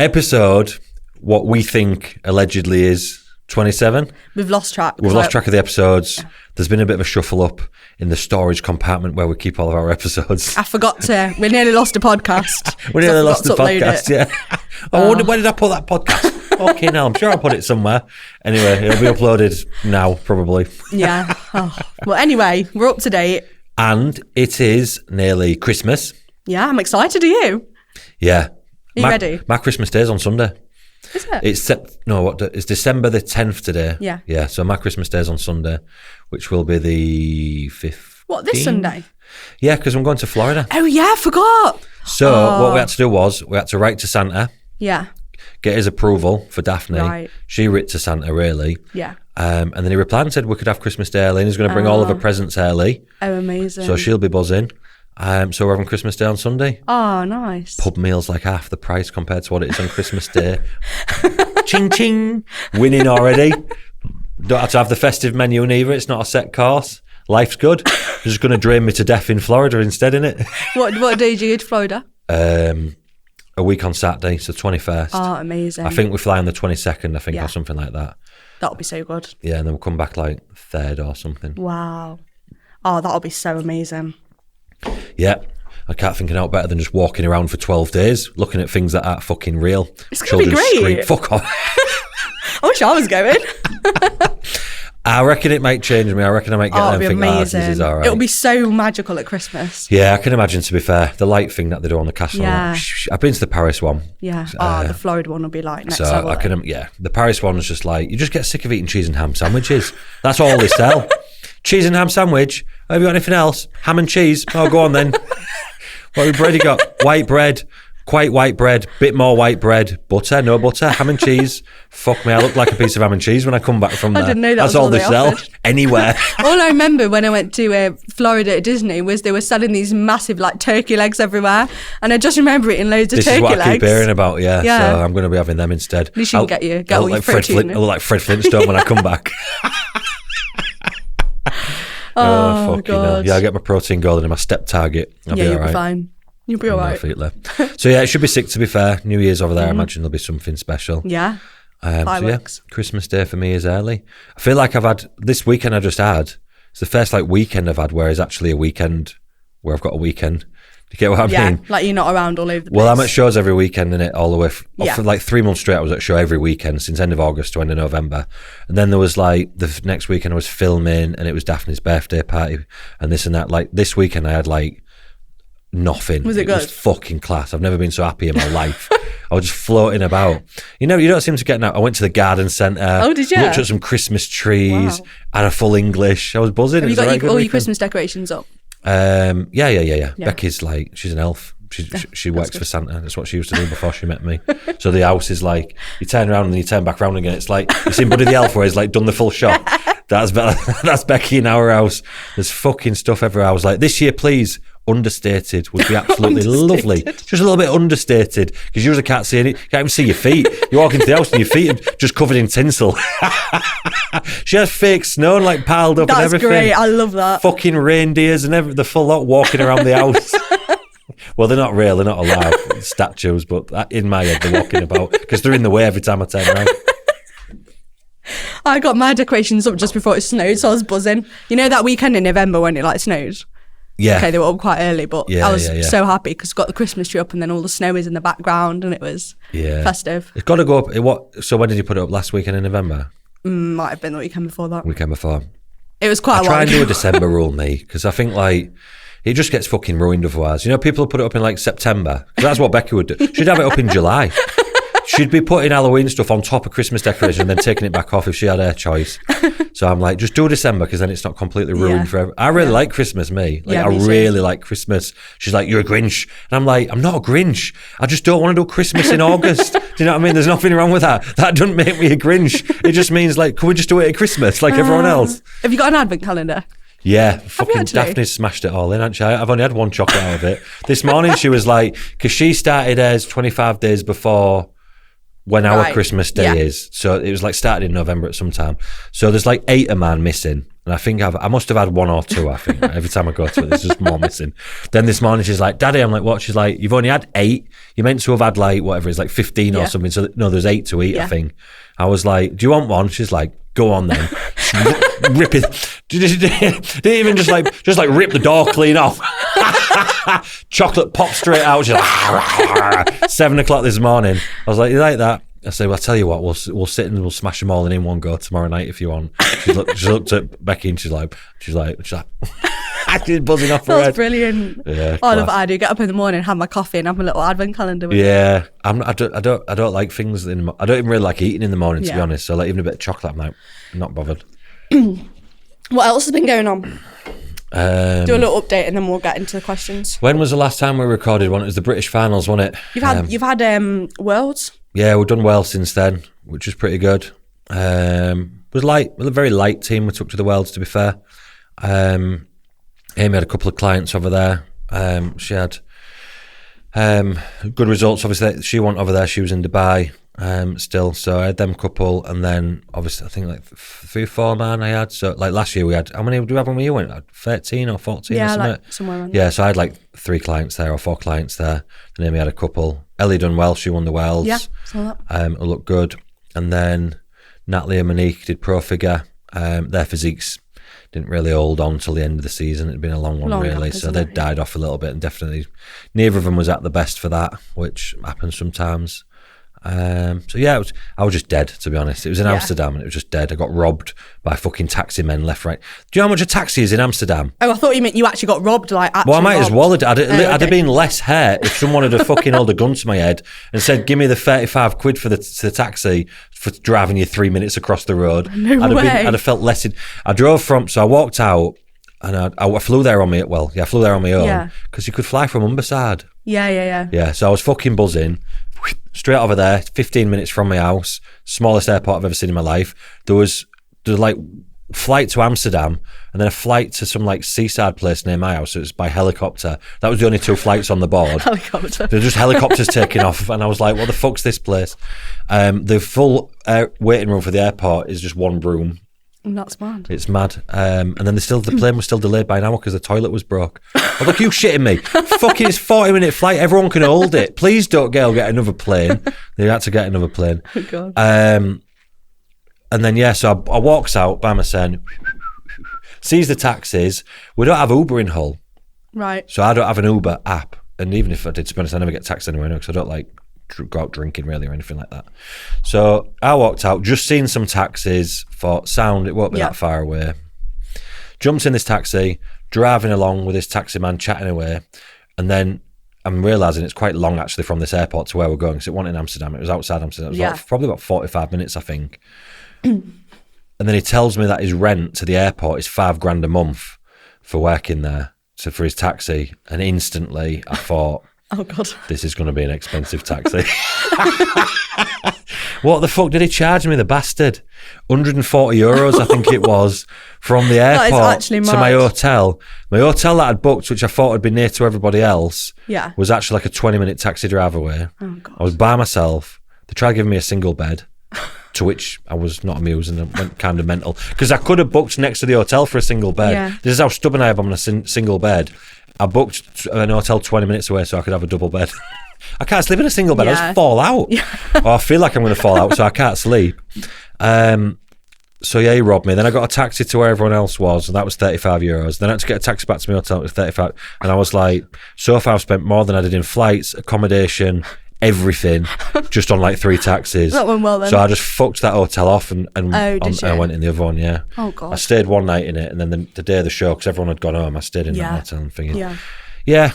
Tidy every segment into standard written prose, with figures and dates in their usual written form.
Episode, what we think allegedly is 27. We've lost track. We've lost track of the episodes. Yeah. There's been a bit of a shuffle up in the storage compartment where we keep all of our episodes. I forgot to. We nearly lost a podcast. We nearly lost the podcast, yeah. Where did I put that podcast? Okay, now I'm sure I put it somewhere. Anyway, it'll be uploaded now, probably. Yeah. Well, anyway, we're up to date. And it is nearly Christmas. Yeah, I'm excited. Are you? Yeah. Are you ready? My Christmas Day is on Sunday. Is it? It's December the 10th today. Yeah. Yeah, so my Christmas Day is on Sunday, which will be the 15th. What, this Sunday? Yeah, because I'm going to Florida. Oh, yeah, I forgot. So what we had to do was we had to write to Santa. Yeah. Get his approval for Daphne. Right. She writ to Santa, really. Yeah. And then he replied and said we could have Christmas Day early, and he's going to bring all of her presents early. Oh, amazing. So she'll be buzzing. So we're having Christmas Day on Sunday. Oh, nice. Pub meals like half the price compared to what it is on Christmas Day. Ching ching. Winning already. Don't have to have the festive menu neither. It's not a set course. Life's good. They're just going to drain me to death in Florida instead, innit? What day do you go to Florida? A week on Saturday, so 21st. Oh, amazing. I think we fly on the 22nd, I think, or something like that. That'll be so good. Yeah, and then we'll come back like 3rd or something. Wow. Oh, that'll be so amazing. Yeah. I can't think of anything better than just walking around for 12 days, looking at things that aren't fucking real. It's going to be great. Scream, fuck off. I wish I was going. I reckon it might change me. I reckon I might get there and think, this is all right. It'll be so magical at Christmas. Yeah, I can imagine, to be fair. The light thing that they do on the castle. Yeah. I've been to the Paris one. Yeah. The Florida one will be like next level. The Paris one is just like, you just get sick of eating cheese and ham sandwiches. That's all they sell. Cheese and ham sandwich. Have you got anything else? Ham and cheese. Oh, go on then. What bread you got? White bread. Quite white bread, bit more white bread, butter, no butter, ham and cheese. Fuck me, I look like a piece of ham and cheese when I come back from there. I didn't know that. That's all they sell anywhere. All I remember when I went to Florida at Disney was they were selling these massive like turkey legs everywhere, and I just remember eating loads of turkey legs. This is what I keep hearing about, yeah. So I'm going to be having them instead. You shouldn't get all your protein. I look like Fred Flintstone when I come back. Oh fucking God. Hell. Yeah, I get my protein gold and my step target. I'll be all right. You'll be fine. You'll be all right. So yeah, it should be sick, to be fair. New Year's over there, I imagine there'll be something special. Yeah. Fireworks. Christmas Day for me is early. I feel like I've had, this weekend I just had, it's the first like weekend I've had where it's actually a weekend where I've got a weekend. Do you get what I mean? Like you're not around all over the place. Well, I'm at shows every weekend, innit, all the way. For like 3 months straight, I was at a show every weekend since end of August to end of November. And then there was like, the next weekend I was filming and it was Daphne's birthday party and this and that. Like this weekend I had like, nothing. Was it good? Was fucking class. I've never been so happy in my life. I was just floating about. You don't seem to get out. I went to the garden centre. Oh, did you? Looked at some Christmas trees. Wow. Had a full English. I was buzzing. Have you got all your Christmas decorations up? Yeah. Becky's like, she's an elf. She works for Santa. That's what she used to do before she met me. So the house is like, you turn around and you turn back around again. It's like, you seen Buddy the Elf where he's like done the full shot. That's Becky in our house. There's fucking stuff everywhere. I was like, this year, please, understated would be absolutely lovely. Just a little bit understated because you usually can't see any. You can't even see your feet. You walk into the house and your feet are just covered in tinsel. She has fake snow like piled up and everything. That's great. I love that. Fucking reindeers and the full lot walking around the house. Well, they're not real. They're not alive statues, but in my head they're walking about because they're in the way every time I turn around. I got my decorations up just before it snowed, so I was buzzing. You know that weekend in November when it like snowed? Yeah. Okay, they were up quite early, but I was so happy because got the Christmas tree up and then all the snow is in the background and it was festive. It's got to go up. So when did you put it up? Last weekend in November? Might have been the weekend before that. Weekend before. It was quite a while I try and ago. do a December rule, me, because I think like it just gets fucking ruined otherwise. People put it up in like September. That's what Becky would do. She'd have it up in July. She'd be putting Halloween stuff on top of Christmas decoration and then taking it back off if she had her choice. So I'm like, just do December because then it's not completely ruined forever. I really like Christmas, me. Like, I really like Christmas. She's like, you're a Grinch. And I'm like, I'm not a Grinch. I just don't want to do Christmas in August. Do you know what I mean? There's nothing wrong with that. That doesn't make me a Grinch. It just means like, can we just do it at Christmas like everyone else? Have you got an advent calendar? Yeah, fucking Daphne's smashed it all in, hasn't she? I've only had one chocolate out of it. This morning she was like, because she started hers 25 days before when our Christmas day is. So it was like started in November at some time. So there's like 8 of mine missing. And I think I must have had 1 or 2, I think. Every time I go to it, there's just more missing. Then this morning she's like, Daddy, I'm like, what? She's like, you've only had 8. You're meant to have had like, whatever, it's like 15 or something. So no, there's 8 to eat, I think. I was like, do you want one? She's like, go on then. Rip it. Didn't even just like rip the door clean off. Chocolate popped straight out. She's like, 7 o'clock this morning. I was like, you like that? I said, well, I'll tell you what, we'll sit and we'll smash them all in one go tomorrow night if you want. She looked at Becky and she's like, she's buzzing off her head. That's brilliant. Yeah, I love what I do. Get up in the morning, have my coffee, and have my little advent calendar with me. I don't like things I don't even really like eating in the morning, to be honest. So like even a bit of chocolate, I'm like, not bothered. What else has been going on? Do a little update and then we'll get into the questions. When was the last time we recorded one? It was the British finals, wasn't it? You've had Worlds. Yeah, we've done well since then, which is pretty good. It was a very light team we took to the Worlds, to be fair. Amy had a couple of clients over there. She had good results. Obviously, she went over there. She was in Dubai still. So I had them couple, and then obviously I think like 3 or 4 man I had. So like last year we had, how many did we have when we went? 13 or 14 or something? Like somewhere around so I had like 3 clients there or 4 clients there. And Amy had a couple. Ellie done well. She won the Worlds. Yeah, saw that. It looked good. And then Natalie and Monique did pro figure. Their physiques didn't really hold on till the end of the season. It'd been a long one, really. So they died off a little bit, and definitely neither of them was at the best for that, which happens sometimes. I was just dead, to be honest. It was in Amsterdam and it was just dead. I got robbed by fucking taxi men left, right. Do you know how much a taxi is in Amsterdam? Oh, I thought you meant you actually got robbed. Well, I might as well. I'd have been less hurt if someone had fucking held a gun to my head and said, give me the 35 quid for the taxi for driving you 3 minutes across the road. No way. I'd have felt less. I walked out and I flew there on my own. Yeah, I flew there on my own because you could fly from Humberside. Yeah. So I was fucking buzzing. Straight over there, 15 minutes from my house, smallest airport I've ever seen in my life. There was like flight to Amsterdam and then a flight to some like seaside place near my house. So it was by helicopter. That was the only 2 flights on the board. Helicopter. They're just helicopters taking off, and I was like, what the fuck's this place? The full waiting room for the airport is just 1 room. That's mad. It's mad. And then the plane was still delayed by an hour because the toilet was broke. I was like, you shitting me? Fucking, it's 40-minute flight. Everyone can hold it. Please don't get another plane. They had to get another plane. Oh, God. And then, so I walks out by myself, sees the taxis. We don't have Uber in Hull. Right. So I don't have an Uber app. And even if I did, to be honest, I never get taxed anywhere because I don't like go out drinking really or anything like that. So I walked out, just seen some taxis, thought sound, it won't be that far away. Jumped in this taxi, driving along with this taxi man chatting away, and then I'm realising it's quite long actually from this airport to where we're going, because it wasn't in Amsterdam, it was outside Amsterdam. It was probably about 45 minutes, I think. And then he tells me that his rent to the airport is $5,000 a month for working there, so for his taxi, and instantly I thought, oh, God. This is going to be an expensive taxi. What the fuck did he charge me, the bastard? €140, I think it was, from the airport to my hotel. My hotel that I'd booked, which I thought would be near to everybody else, was actually like a 20-minute taxi drive away. Oh, God. I was by myself. They tried giving me a single bed, to which I was not amused and I went kind of mental. Because I could have booked next to the hotel for a single bed. Yeah. This is how stubborn I am on a single bed. I booked an hotel 20 minutes away so I could have a double bed. I can't sleep in a single bed. I just fall out. Or I feel like I'm going to fall out, so I can't sleep. So he robbed me. Then I got a taxi to where everyone else was, and that was €35. Then I had to get a taxi back to my hotel. It was 35. And I was like, so far I've spent more than I did in flights, accommodation, everything, just on like 3 taxis. That went well then. So I just fucked that hotel off and I went in the other one. Oh, God. I stayed one night in it, and then the day of the show, because everyone had gone home, I stayed in that hotel and thinking,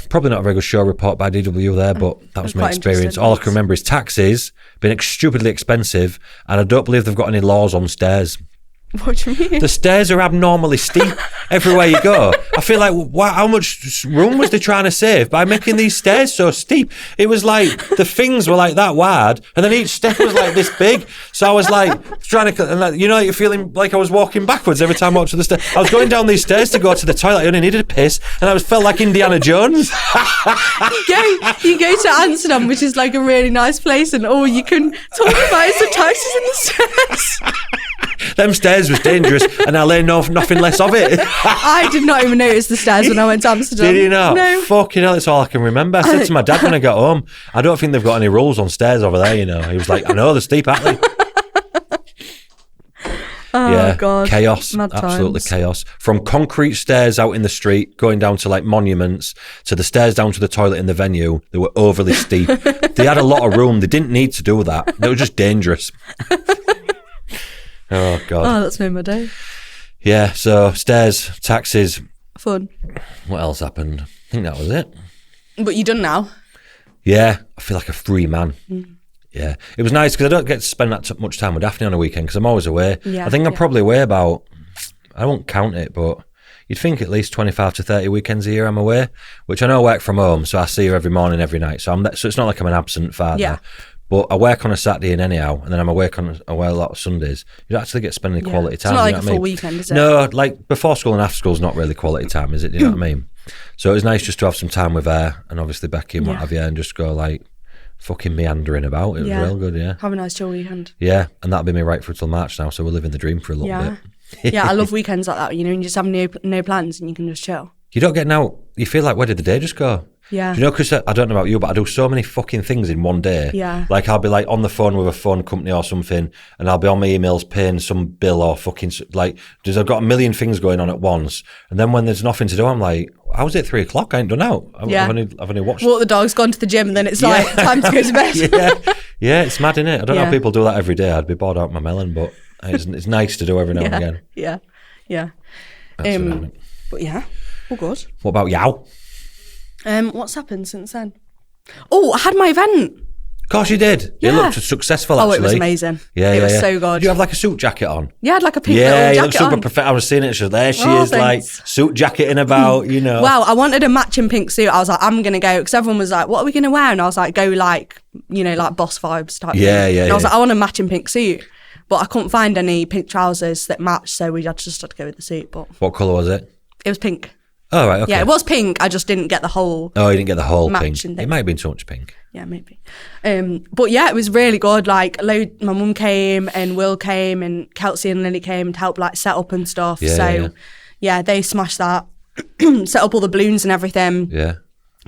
probably not a very good show report by DW there, but that was my experience. All I can remember is taxis being stupidly expensive, and I don't believe they've got any laws on stairs. What do you mean? The stairs are abnormally steep everywhere you go. I feel like, how much room was they trying to save by making these stairs so steep? It was like the things were like that wide, and then each step was like this big. So I was like trying to, you're feeling like I was walking backwards every time I walked to the stairs. I was going down these stairs to go to the toilet. I only needed a piss, and I felt like Indiana Jones. You go to Amsterdam, which is like a really nice place, and all you can talk about is the taxis and the stairs. Them stairs was dangerous, and I learned nothing less of it. I did not even notice the stairs when I went to Amsterdam. Did you not? No. Fucking hell, that's all I can remember. I said to my dad when I got home, I don't think they've got any rules on stairs over there, He was like, I know, they're steep, aren't they? Oh, God. Chaos. Mad Absolutely times. chaos. From concrete stairs out in the street, going down to like monuments, to the stairs down to the toilet in the venue, they were overly steep. They had a lot of room. They didn't need to do that. They were just dangerous. Oh, God. Oh, that's made my day. Yeah, so stairs, taxis. Fun. What else happened? I think that was it. But you done now? Yeah, I feel like a free man. Yeah, it was nice because I don't get to spend that much time with Daphne on a weekend because I'm always away. Yeah, I think I'm probably away about, I won't count it, but you'd think at least 25 to 30 weekends a year I'm away, which I know I work from home, so I see her every morning, every night. So it's not like I'm an absent father. Yeah. But I work on a Saturday in anyhow, and then I'm away a lot of Sundays. You don't actually get spending quality time. It's not like a full weekend, is it? No, like before school and after school is not really quality time, is it? You know what I mean? So it was nice just to have some time with her and obviously Becky and what have you, and just go like fucking meandering about. It was real good, yeah. Have a nice chill weekend. Yeah, and that'll be me right through till March now, so we're living the dream for a little bit. Yeah, I love weekends like that, you just have no plans and you can just chill. You don't get out, you feel like, where did the day just go? Yeah. Do you know, because I don't know about you, but I do so many fucking things in one day. Yeah. Like I'll be like on the phone with a phone company or something, and I'll be on my emails paying some bill or fucking like, because I've got a million things going on at once. And then when there's nothing to do, I'm like, how's it 3:00? I ain't done out. I've only watched. Walk the dog's gone to the gym, and then it's like time to go to bed. Yeah, it's mad, innit? I don't know how people do that every day. I'd be bored out my melon, but it's nice to do every now and again. Yeah. But yeah, all good. What about yow? What's happened since then? Oh, I had my event. Of course you did. Yeah. It looked successful, actually. Oh, it was amazing. Yeah, it was so good. Did you have like a suit jacket on? Yeah, I had like a pink little jacket you look super on. perfect. I was seeing it. There she is, Thanks. like suit jacketing about, Wow, I wanted a matching pink suit. I was like, I'm going to go, because everyone was like, what are we going to wear? And I was like, go like, like boss vibes type thing. And I was like, I want a matching pink suit. But I couldn't find any pink trousers that matched, so we just had to go with the suit. But what colour was it? It was pink. Oh, right, okay. Yeah, it was pink. I just didn't get the whole. Oh, you didn't get the whole pink. Thing. It might have been too much pink. Yeah, maybe. But yeah, it was really good. Like, my mum came and Will came and Kelsey and Lily came to help like set up and stuff. Yeah, they smashed that. Set up all the balloons and everything. Yeah.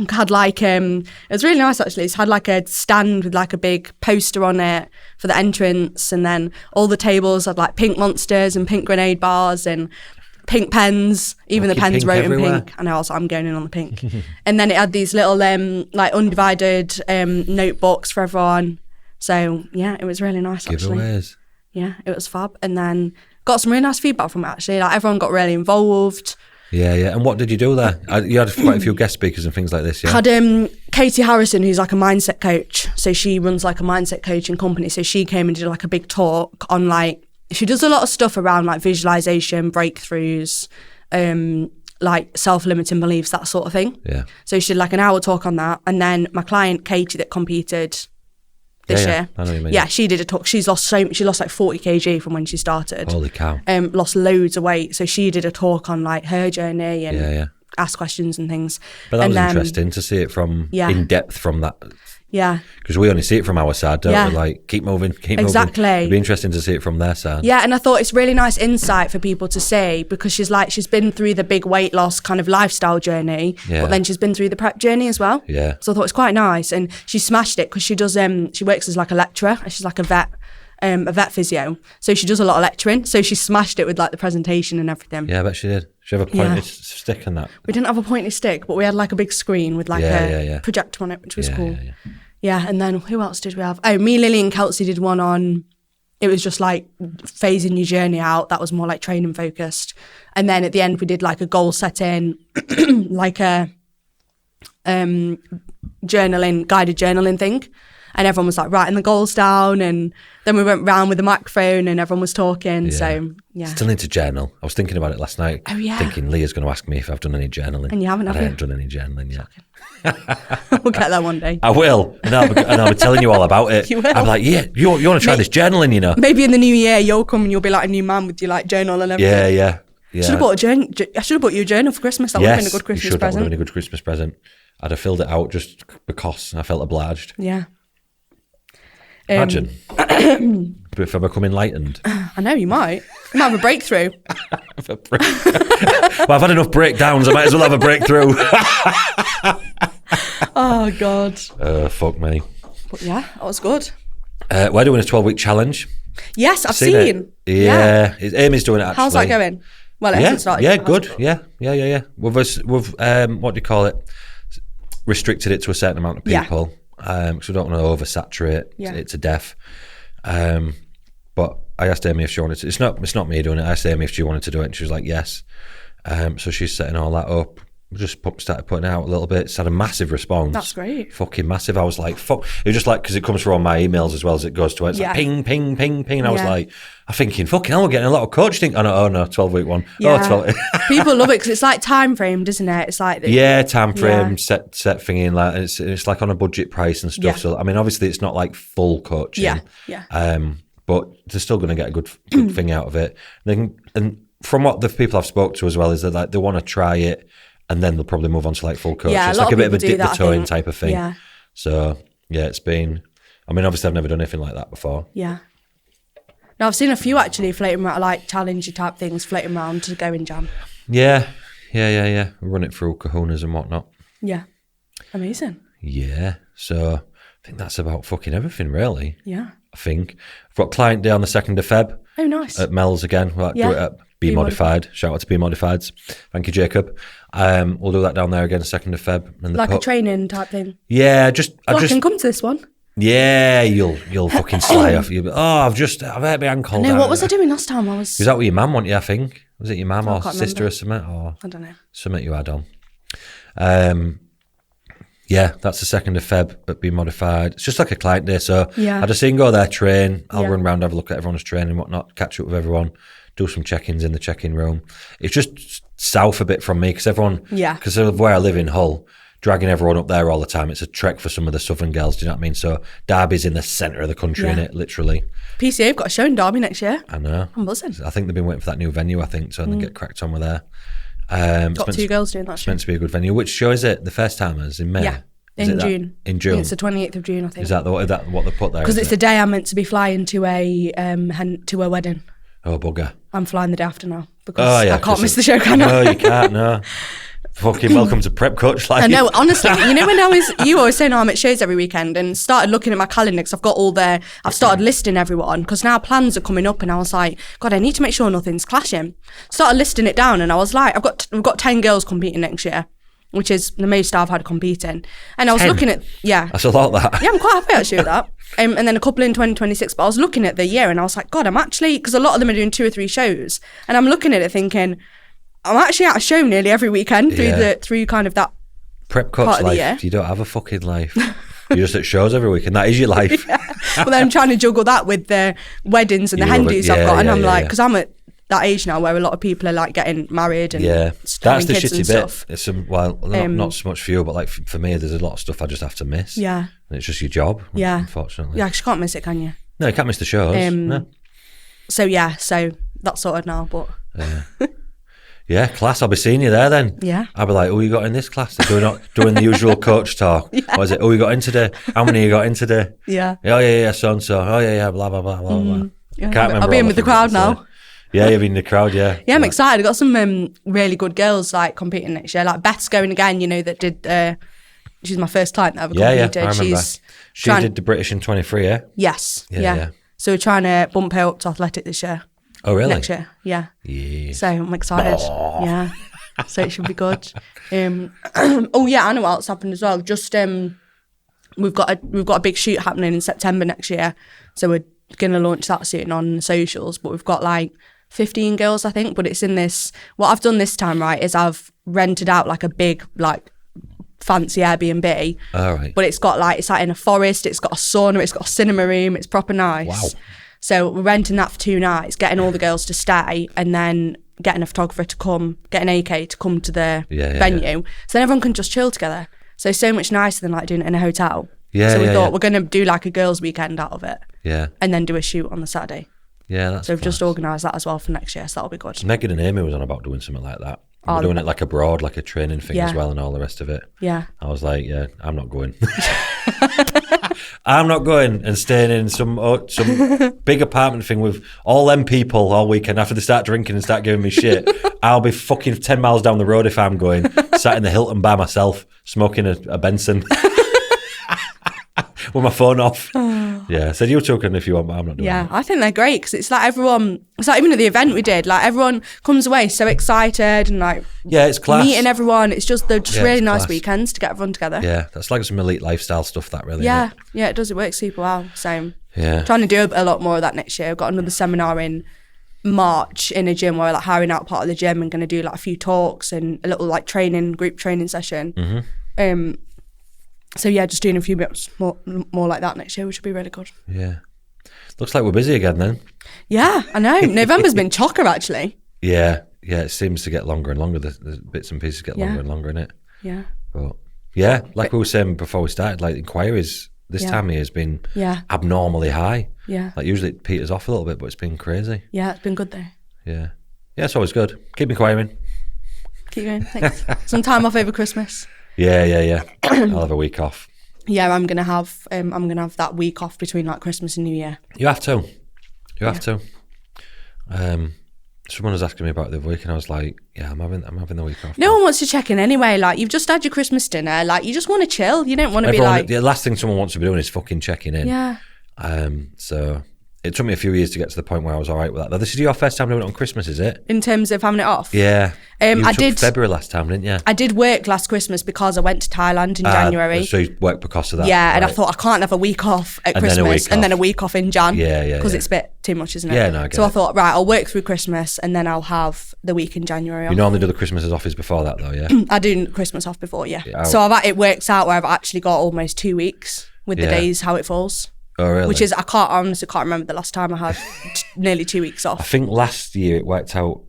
Had like it was really nice actually. It's had like a stand with like a big poster on it for the entrance, and then all the tables had like pink monsters and pink grenade bars and pink pens. Even the pens wrote everywhere. In pink. And I was like, I'm going in on the pink. And then it had these little like undivided notebooks for everyone. So yeah, it was really nice actually. Giveaways. Yeah, it was fab. And then got some really nice feedback from it actually. Like everyone got really involved. Yeah. And what did you do there? You had quite a few guest speakers and things like this, yeah? Had Katie Harrison, who's like a mindset coach. So she runs like a mindset coaching company. So she came and did like a big talk on like, she does a lot of stuff around like visualization, breakthroughs, like self-limiting beliefs, that sort of thing. Yeah. So she did like an hour talk on that. And then my client, Katie, that competed this year. I know what you mean. Yeah, she did a talk. She lost like 40 kg from when she started. Holy cow. Lost loads of weight. So she did a talk on like her journey and asked questions and things. But that was interesting to see it from in depth from that. Yeah. Because we only see it from our side, don't we? Like, keep moving. Exactly. It'd be interesting to see it from their side. Yeah, and I thought it's really nice insight for people to see, because she's been through the big weight loss kind of lifestyle journey, but then she's been through the prep journey as well. Yeah. So I thought it's quite nice, and she smashed it because she does. She works as like a lecturer, and she's like a vet physio. So she does a lot of lecturing. So she smashed it with like the presentation and everything. Yeah, I bet she did. She have a pointed stick on that. We didn't have a pointed stick, but we had like a big screen with like a projector on it, which was cool. Yeah, and then who else did we have? Oh, me, Lily and Kelsey did one on, it was just like phasing your journey out. That was more like training focused. And then at the end we did like a goal setting, like a guided journaling thing. and everyone was like writing the goals down, and then we went round with the microphone and everyone was talking. So yeah. Still need to journal. I was thinking about it last night. Oh yeah. Thinking Leah's going to ask me if I've done any journaling. And you haven't, have you? I haven't done any journaling yet. We'll get there one day. I will. And I'll be telling you all about it. You will. I'm like, yeah, you want to try this journaling, you know? Maybe in the new year you'll come and you'll be like a new man with your like journal and everything. Yeah. I should have bought you a journal for Christmas. That would have been a good Christmas present. That would have been a good Christmas present. I'd have filled it out just because I felt obliged. Yeah. Imagine if I become enlightened. I know, you might. You might have a breakthrough. Well, I've had enough breakdowns. I might as well have a breakthrough. Oh, God. Fuck me. But yeah, that was good. We're doing a 12-week challenge. Yes, I've seen. Yeah. Amy's doing it, actually. How's that going? Well, it hasn't started. Yeah, good. Yeah. We've what do you call it? Restricted it to a certain amount of people. Because we don't want to oversaturate it to death. But I asked Amy if she wanted to. It's not me doing it. I asked Amy if she wanted to do it, and she was like, yes. So she's setting all that up. We just started putting it out a little bit. It's had a massive response. That's great. Fucking massive. I was like, fuck. It was just like, because it comes through on my emails as well as it goes to it. It's like ping, ping, ping, ping. And I was like, I'm thinking, fucking hell, we're getting a lot of coach. Oh no, 12-week one. Yeah. Oh, 12. People love it because it's like time framed, isn't it? It's like time frame, set thingy, like it's like on a budget price and stuff. Yeah. So I mean, obviously, it's not like full coaching. Yeah. But they're still going to get a good thing out of it. And from what the people I've spoke to as well is that like they want to try it, and then they'll probably move on to like full coaching. Yeah, it's like a bit of a dip the toe in type of thing. Yeah. So it's been. I mean, obviously, I've never done anything like that before. Yeah. Now I've seen a few actually floating around, like challenger type things floating around to go in jam. Yeah. We run it through kahunas and whatnot. Yeah. Amazing. Yeah. So I think that's about fucking everything, really. Yeah. I think I've got client day on the 2nd of Feb. Oh, nice. At Mel's again. We'll do it at Be Modified. Shout out to Be Modifieds. Thank you, Jacob. We'll do that down there again, 2nd of Feb. And like a training type thing. Yeah, I can come to this one. Yeah, you'll fucking slay off. I've hurt my ankle. No, what was I doing last time? Was that with your mum, wasn't you, I think? Was it your mum or sister or something? Or I don't know. Something you had on. Yeah, that's the 2nd of Feb, but Be Modified. It's just like a client day, so I just go there, train. I'll run around, have a look at everyone's training and whatnot, catch up with everyone, do some check-ins in the check-in room. It's just south a bit from me because because of where I live in Hull, dragging everyone up there all the time. It's a trek for some of the southern girls, do you know what I mean? So Derby's in the centre of the country, innit, literally. PCA have got a show in Derby next year. I know. I'm buzzing. I think they've been waiting for that new venue, so they get cracked on with there. Got 2 girls doing that It's show. meant to be a good venue. Which show is it? The First Timers in May? Yeah. In June. In June. It's the 28th of June, I think. Is that what they put there? Because it's the day I'm meant to be flying to a wedding. Oh, bugger. I'm flying the day after now because I can't miss the show, can I? No, you can't, no. Fucking welcome to Prep Coach life. I know, honestly, when you always saying I'm at shows every weekend and started looking at my calendar because I've started listing everyone because now plans are coming up and I was like, God, I need to make sure nothing's clashing. Started listing it down and I was like, we've got 10 girls competing next year, which is the most I've had competing. And I was 10? Looking at, That's a lot, that. Yeah, I'm quite happy actually with that. And then a couple in 2026, but I was looking at the year and I was like, God, I'm actually, because a lot of them are doing 2 or 3 shows and I'm looking at it thinking, I'm actually at a show nearly every weekend through kind of that Prep Coach life. You don't have a fucking life. You're just at shows every week and that is your life. Well, then I'm trying to juggle that with the weddings and the hen dos I've got. And I'm like, because I'm at that age now where a lot of people are like getting married and that's the shitty bit. Stuff. It's not so much for you, but like for me, there's a lot of stuff I just have to miss. Yeah. And it's just your job, unfortunately. Yeah, 'cause you can't miss it, can you? No, you can't miss the shows. No. So that's sorted now, but... Yeah, class. I'll be seeing you there then. Yeah. I'll be like, who you got in this class? They're doing the usual coach talk. What is it? Who you got in today? How many you got in today? Yeah. Oh, yeah, so and so. Oh, yeah, blah, blah, blah, blah, blah. Yeah. Can't remember. I'll be in with the crowd now. Yeah, you'll be in the crowd, yeah. Yeah, I'm excited. I've got some really good girls like competing next year. Like Beth's going again, that did... she's my first client that ever competed. Yeah, I remember. She did the British in 23, yeah? Yes, yeah. So we're trying to bump her up to athletic this year. Oh, really? Next year, yeah. Yes. So I'm excited. Yeah. So it should be good. I know what else happened as well. Just we've got a big shoot happening in September next year. So we're gonna launch that soon on socials. But we've got like 15 girls, I think. But it's in this. What I've done this time, right, is I've rented out like a big fancy Airbnb. All right. But it's like in a forest, it's got a sauna, it's got a cinema room, it's proper nice. Wow. So we're renting that for 2 nights, getting all the girls to stay, and then getting a photographer to come, getting AK to come to the venue. Yeah. So then everyone can just chill together. So much nicer than like doing it in a hotel. Yeah. So we thought we're going to do like a girls' weekend out of it. Yeah. And then do a shoot on the Saturday. Yeah, that's so we've just organised that as well for next year, so that'll be good. Megan and Amy was on about doing something like that. We're doing it like abroad, like a training thing as well, and all the rest of it. Yeah. I was like, I'm not going. I'm not going and staying in some big apartment thing with all them people all weekend after they start drinking and start giving me shit. I'll be fucking 10 miles down the road if I'm going, sat in the Hilton by myself, smoking a Benson. With my phone off. Yeah, said you two can if you want, but I'm not doing it. I think they're great because it's like it's like even at the event we did, like everyone comes away so excited and like it's class. Meeting everyone. They're just really nice weekends to get everyone together. Yeah, that's like some elite lifestyle stuff that really. Yeah, it does. It works super well. So trying to do a lot more of that next year. I've got another seminar in March in a gym where we're like hiring out part of the gym and going to do like a few talks and a little like group training session. Mm-hmm. So just doing a few bits more like that next year, which will be really good. Yeah. Looks like we're busy again then. Yeah, I know. November's been chocker actually. Yeah, it seems to get longer and longer. The bits and pieces get longer and longer, innit? Yeah. But like we were saying before we started, like inquiries this time of year has been abnormally high. Yeah. Like usually it peters off a little bit, but it's been crazy. Yeah, it's been good though. Yeah. Yeah, it's always good. Keep inquiring. Keep going, thanks. Some time off over Christmas. Yeah. I'll have a week off. Yeah, I'm gonna have that week off between like Christmas and New Year. You have to. Someone was asking me about it the other week, and I was like, "Yeah, I'm having the week off." No one wants to check in anyway. Like you've just had your Christmas dinner. Like you just want to chill. You don't want to be like the last thing someone wants to be doing is fucking checking in. Yeah. So it took me a few years to get to the point where I was all right with that. Now, this is your first time doing it on Christmas, is it? In terms of having it off? Yeah. I did February last time, didn't you? I did work last Christmas because I went to Thailand in January. So you worked because of that? Yeah, right. And I thought I can't have a week off at Christmas and then a week off in Jan. Yeah. Because it's a bit too much, isn't it? Yeah, no, I get it. I thought, right, I'll work through Christmas and then I'll have the week in January off. You normally do the Christmas offies before that though, yeah? I do Christmas off before, yeah. So it works out where I've actually got almost 2 weeks with the days how it falls. Oh, really? Which is, I honestly can't remember the last time I had nearly 2 weeks off. I think last year it worked out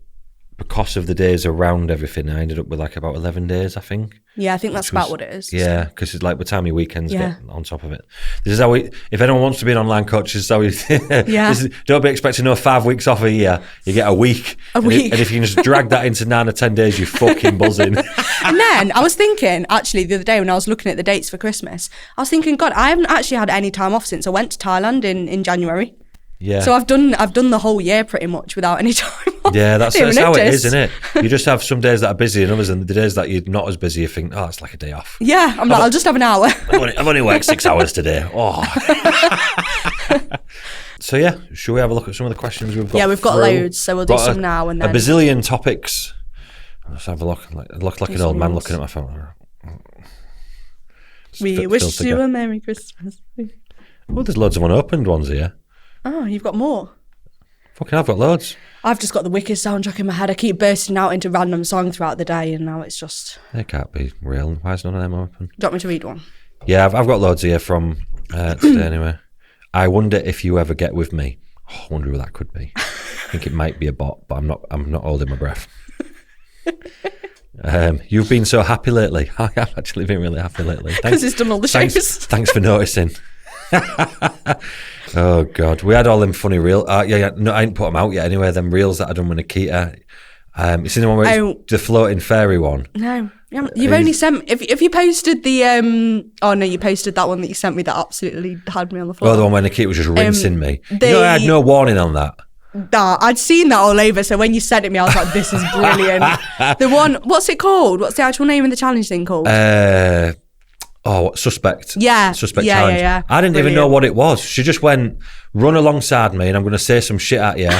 because of the days around everything. I ended up with like about 11 days, I think. Yeah, I think that's about what it is. Yeah, because it's like by the time your weekends get on top of it. This is how if anyone wants to be an online coach, this is how don't be expecting no 5 weeks off a year. You get a week. And if you can just drag that into 9 or 10 days, you're fucking buzzing. And then I was thinking, actually, the other day when I was looking at the dates for Christmas, I was thinking, God, I haven't actually had any time off since I went to Thailand in January. Yeah. So I've done the whole year pretty much without any time off. Yeah, that's how it is, isn't it? You just have some days that are busy and others, and the days that you're not as busy, you think, oh, it's like a day off. Yeah, I'll just have an hour. I've only worked 6 hours today. Oh. So yeah, should we have a look at some of the questions we've got? Yeah, we've got loads, so we'll do some now and then. A bazillion topics. Let's have a look. I look like an old man looking at my phone. We wish you a Merry Christmas. Oh, there's loads of unopened ones here. Oh, you've got more? Fucking I've got loads. I've just got the Wicked soundtrack in my head. I keep bursting out into random songs throughout the day and now it's just... They can't be real. Why is none of them open? Do you want me to read one? Yeah, I've got loads here from today anyway. I wonder if you ever get with me. Oh, I wonder who that could be. I think it might be a bot, but I'm not holding my breath. You've been so happy lately. I have actually been really happy lately. Because he's done all the shows. Thanks for noticing. Oh God, we had all them funny reels. No, I didn't put them out yet. Anyway, them reels that I done with Nikita. You seen the one where it's the floating fairy one? No, you've only sent. If you posted the oh no, you posted that one that you sent me that absolutely had me on the floor. Oh, the one where Nikita was just rinsing me. I had no warning on that. I'd seen that all over, so when you sent it me, I was like, this is brilliant. The one, what's it called? What's the actual name of the challenge thing called? Suspect. Yeah. Suspect challenge. Yeah. I didn't even know what it was. She just went, run alongside me and I'm going to say some shit at you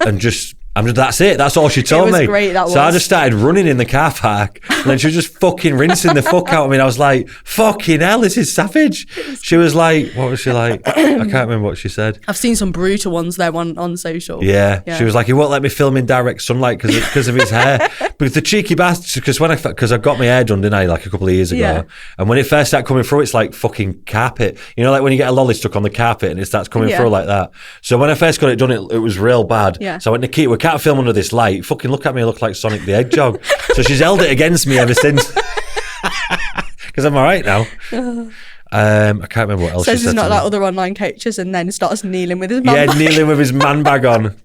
and just That's it. That's all she told me. It was great, that was. So I just started running in the car park, and then she was just fucking rinsing the fuck out of me. And I was like, fucking hell, this is savage. She was like, what was she like? I can't remember what she said. I've seen some brutal ones there on social. Yeah. She was like, he won't let me film in direct sunlight because of his hair. But the cheeky bastard, because I got my hair done, didn't I, like a couple of years ago. Yeah. And when it first started coming through, it's like fucking carpet. You know, like when you get a lolly stuck on the carpet and it starts coming through like that. So when I first got it done, it was real bad. Yeah. So I went, Nikita, we can't film under this light. Fucking look at me, I look like Sonic the Hedgehog. So she's held it against me ever since. Because I'm all right now. I can't remember what else Says she said. he's not like other online coaches, and then starts kneeling with his man bag. Yeah, kneeling with his man bag on.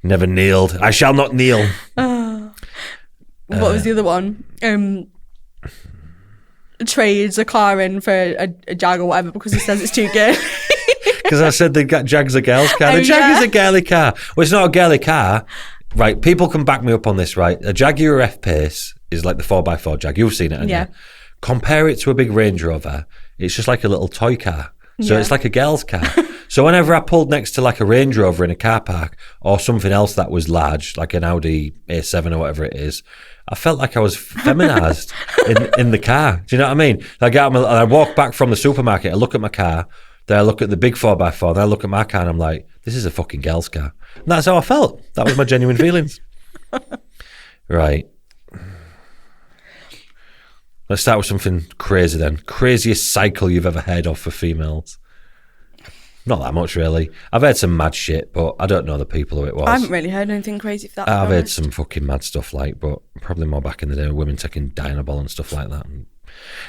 Never kneeled. I shall not kneel. What was the other one? Trades a car in for a Jag or whatever because he says it's too good. Because I said the Jag's a girl's car. The Jag is a girly car. Well, it's not a girly car. Right, people can back me up on this, right? A Jaguar F-Pace is like the 4x4 Jag. You've seen it, haven't you? Compare it to a big Range Rover. It's just like a little toy car. So it's like a girl's car. So whenever I pulled next to like a Range Rover in a car park or something else that was large, like an Audi A7 or whatever it is, I felt like I was feminized in the car. Do you know what I mean? I walk back from the supermarket, I look at my car, then I look at the big 4x4, then I look at my car and I'm like, this is a fucking girl's car. And that's how I felt. That was my genuine feelings. Right. Let's start with something crazy then. Craziest cycle you've ever heard of for females? Not that much, really. I've heard some mad shit, but I don't know the people who it was. I haven't really heard anything crazy for that. I've heard some fucking mad stuff, like, but probably more back in the day, women taking Dynabol and stuff like that. And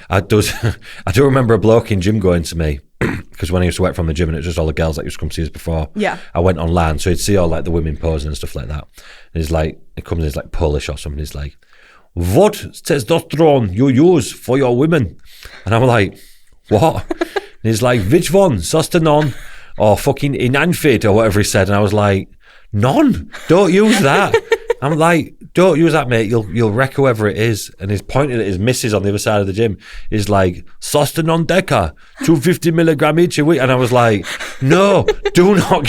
I do remember a bloke in gym going to me, because when I used to work from the gym and it was just all the girls that used to come see us before. Yeah. I went online, so he'd see all like the women posing and stuff like that. And he's like, he comes in, he's like Polish or something. He's like, what testosterone you use for your women? And I'm like, what? And he's like, which one? Sostenon or fucking Inanfit or whatever he said. And I was like, none. Don't use that. I'm like, don't use that, mate. You'll wreck whoever it is. And he's pointing at his missus on the other side of the gym. He's like, Sostenon Deca, 250 milligram each a week. And I was like, no, do not.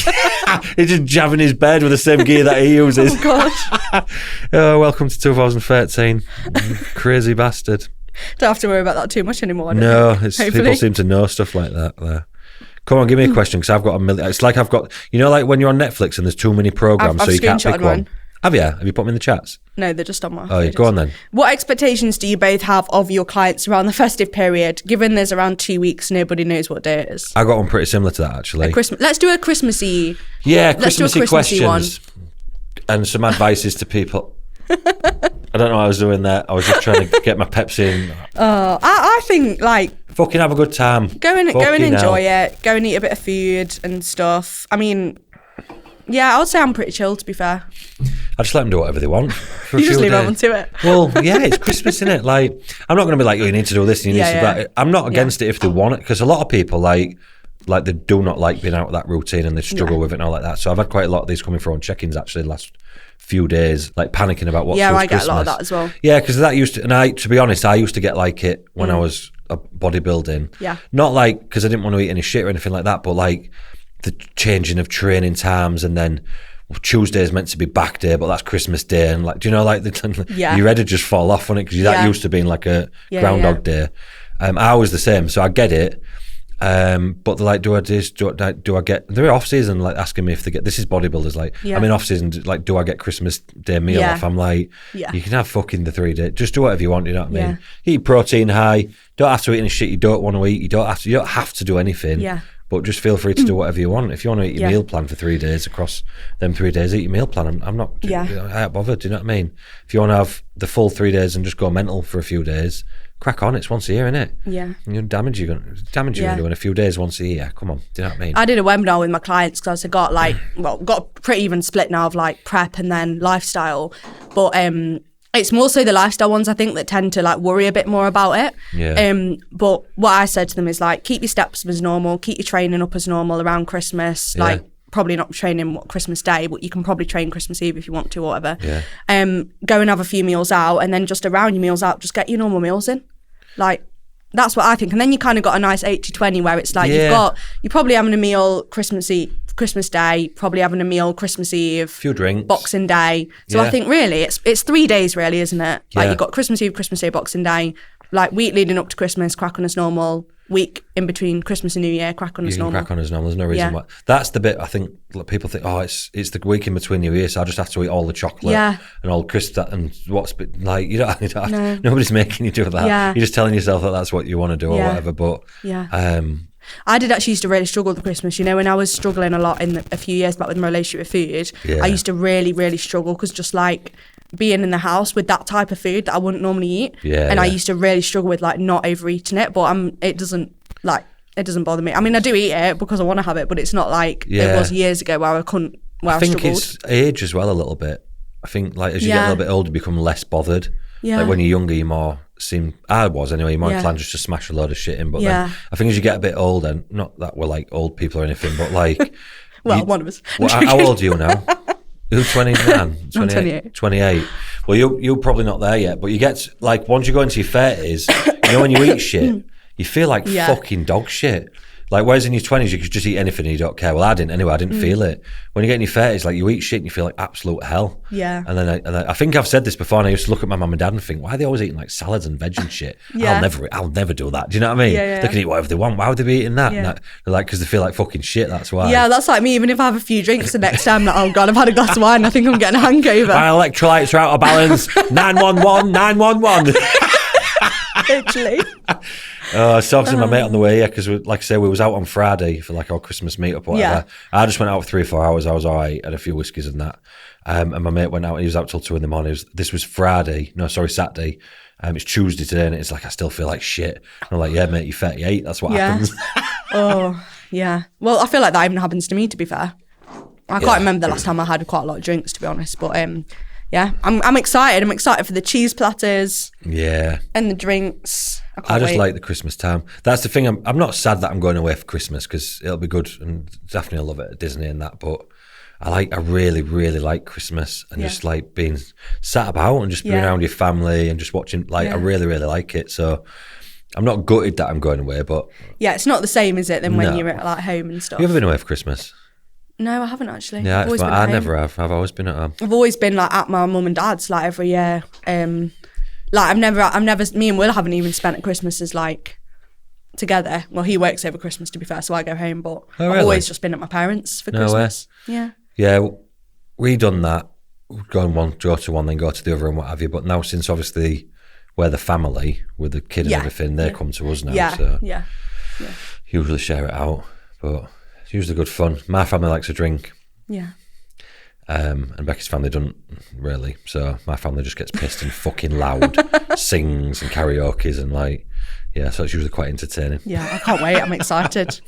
He's just jabbing his bed with the same gear that he uses. Oh, gosh. Welcome to 2013. Crazy bastard. Don't have to worry about that too much anymore. No, people seem to know stuff like that there. Come on, give me a question, because I've got a million. It's like I've got, you know, like when you're on Netflix and there's too many programs, so you can't pick one. Have you? Have you put them in the chats? No, they're just on my... Oh, yeah, go on then. What expectations do you both have of your clients around the festive period, given there's around 2 weeks, nobody knows what day it is? I got one pretty similar to that, actually. Let's do a Christmassy... Yeah, Christmassy questions. And some advices to people. I don't know what I was doing there. I was just trying to get my peps in. I think, like... Fucking have a good time. Go and enjoy it. Go and eat a bit of food and stuff. I mean... Yeah, I would say I'm pretty chill, to be fair. I just let them do whatever they want. You just leave them to it. Well, yeah, it's Christmas, isn't it? Like, I'm not going to be like, oh, you need to do this and you need to do that. I'm not against it if they want it, because a lot of people, like they do not like being out of that routine and they struggle with it and all like that. So I've had quite a lot of these coming through on check-ins, actually, the last few days, like panicking about what's I get Christmas. A lot of that as well. Yeah, because that used to, and to be honest, I used to get like it when I was bodybuilding. Yeah. Not like, because I didn't want to eat any shit or anything like that, but like the changing of training times, and then Tuesday is meant to be back day, but that's Christmas day, and like, do you know, like your head would just fall off on it because you're that used to being like a Groundhog Day. I was the same, so I get it. But they're like, do I get? They're off season, like asking me if they get. This is bodybuilders, like I'm in off season, like, do I get Christmas Day meal off? I'm like, you can have fucking the 3 day. Just do whatever you want. You know what I mean? Eat protein high. Don't have to eat any shit you don't want to eat. You don't have to do anything. Yeah. But just feel free to do whatever you want. If you want to eat your meal plan for 3 days across them 3 days, eat your meal plan. I'm not I ain't bothered, do you know what I mean? If you want to have the full 3 days and just go mental for a few days, crack on. It's once a year, innit? Yeah. And you're going to do in a few days once a year. Come on, do you know what I mean? I did a webinar with my clients because I got got a pretty even split now of like prep and then lifestyle. But it's more so the lifestyle ones, I think, that tend to like worry a bit more about it. Yeah. But what I said to them is like, keep your steps as normal, keep your training up as normal around Christmas. Yeah. Like, probably not training Christmas Day, but you can probably train Christmas Eve if you want to or whatever. Yeah. Go and have a few meals out, and then just around your meals out, just get your normal meals in. Like, That's what I think. And then you kind of got a nice 80-20 where it's like you're probably having a meal Christmas Day, probably having a meal Christmas Eve, few drinks, Boxing Day. So I think really it's 3 days really, isn't it? Like you've got Christmas Eve, Christmas Day, Boxing Day, like week leading up to Christmas, crack on as normal. Week in between Christmas and New Year, crack on as normal. Crack on as normal. There's no reason why. That's the bit I think people think, it's the week in between New Year, so I just have to eat all the chocolate and all the crisps and what's like, you don't nobody's making you do that. You're just telling yourself that that's what you want to do or whatever. But I did actually used to really struggle with Christmas. You know, when I was struggling a lot a few years back with my relationship with food, I used to really, really struggle because just like being in the house with that type of food that I wouldn't normally eat. I used to really struggle with like not overeating it, but it doesn't bother me. I mean, I do eat it because I want to have it, but it's not like it was years ago where I couldn't, I think struggled. It's age as well a little bit. I think like as you get a little bit older, you become less bothered. Like when you're younger, you're more more inclined just to smash a load of shit in. But then I think as you get a bit older, not that we're like old people or anything, but like one of us. How old are you now? You're 29, 28. Well, you're probably not there yet, but you get like once you go into your 30s, you know when you eat shit, you feel like fucking dog shit. Like whereas in your 20s you could just eat anything and you don't care. Well, I didn't anyway. I didn't feel it. When you get in your 30s, like you eat shit and you feel like absolute hell. Yeah. And then I think I've said this before, and I used to look at my mum and dad and think, why are they always eating like salads and veg and shit? I'll never do that. Do you know what I mean? They can eat whatever they want. Why would they be eating that? And they're like, because they feel like fucking shit. That's why. Yeah, that's like me. Even if I have a few drinks, the next time, like, oh god, I've had a glass of wine. I think I'm getting a hangover. My electrolytes are out of balance. 911. Literally. I was talking to my mate on the way, because like I say, we was out on Friday for like our Christmas meetup or whatever. I just went out for 3 or 4 hours. I was all right, had a few whiskies and that. And my mate went out, and he was out till 2 a.m. This was Saturday. It's Tuesday today, and it's like, I still feel like shit. And I'm like, yeah, mate, you're 38. That's what happens. Oh, yeah. Well, I feel like that even happens to me, to be fair. I can't remember the last time I had quite a lot of drinks, to be honest. But yeah, I'm excited. I'm excited for the cheese platters. Yeah. And the drinks. I just like the Christmas time. That's the thing. I'm not sad that I'm going away for Christmas, because it'll be good, and Daphne will love it at Disney and that. But I really, really like Christmas, and just like being sat about and just being around your family and just watching. Like I really, really like it. So I'm not gutted that I'm going away, but it's not the same, is it, than when you're at like home and stuff. You ever been away for Christmas? No, I haven't actually. Yeah, I never have. I've always been at home. I've always been like at my mum and dad's like every year. Like I've never. Me and Will haven't even spent Christmases like together. Well, he works over Christmas, to be fair, so I go home. But I've always just been at my parents for Christmas. Yeah. Yeah, we done that. We'd go to one, then go to the other, and what have you. But now, since obviously we're the family with the kid and everything, they come to us now. So usually share it out, but it's usually good fun. My family likes a drink. Yeah. And Becky's family doesn't really, so my family just gets pissed and fucking loud, sings and karaoke's and like, so it's usually quite entertaining. Yeah, I can't wait. I'm excited.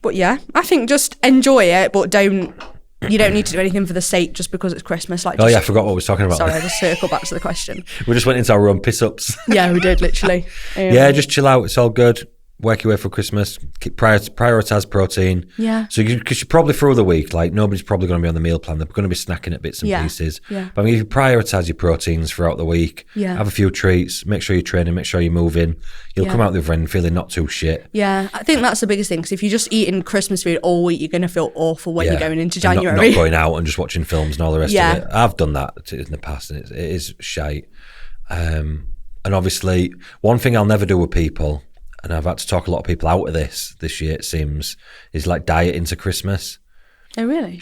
But yeah, I think just enjoy it, but you don't need to do anything for the sake just because it's Christmas. Like, I forgot what we was talking about. Sorry, I just circle back to the question. We just went into our own piss-ups. Yeah, we did, literally. Just chill out. It's all good. Work your way for Christmas. Prioritise protein. Yeah. So because you're probably through the week, like nobody's probably going to be on the meal plan. They're going to be snacking at bits and pieces. Yeah. But I mean, if you prioritise your proteins throughout the week, have a few treats, make sure you're training, make sure you're moving, you'll come out the other end feeling not too shit. Yeah, I think that's the biggest thing, because if you're just eating Christmas food all week, you're going to feel awful when you're going into January. Not going out and just watching films and all the rest of it. I've done that in the past, and it is shite. And obviously, one thing I'll never do with people, and I've had to talk a lot of people out of this year, it seems, is like diet into Christmas. Oh, really?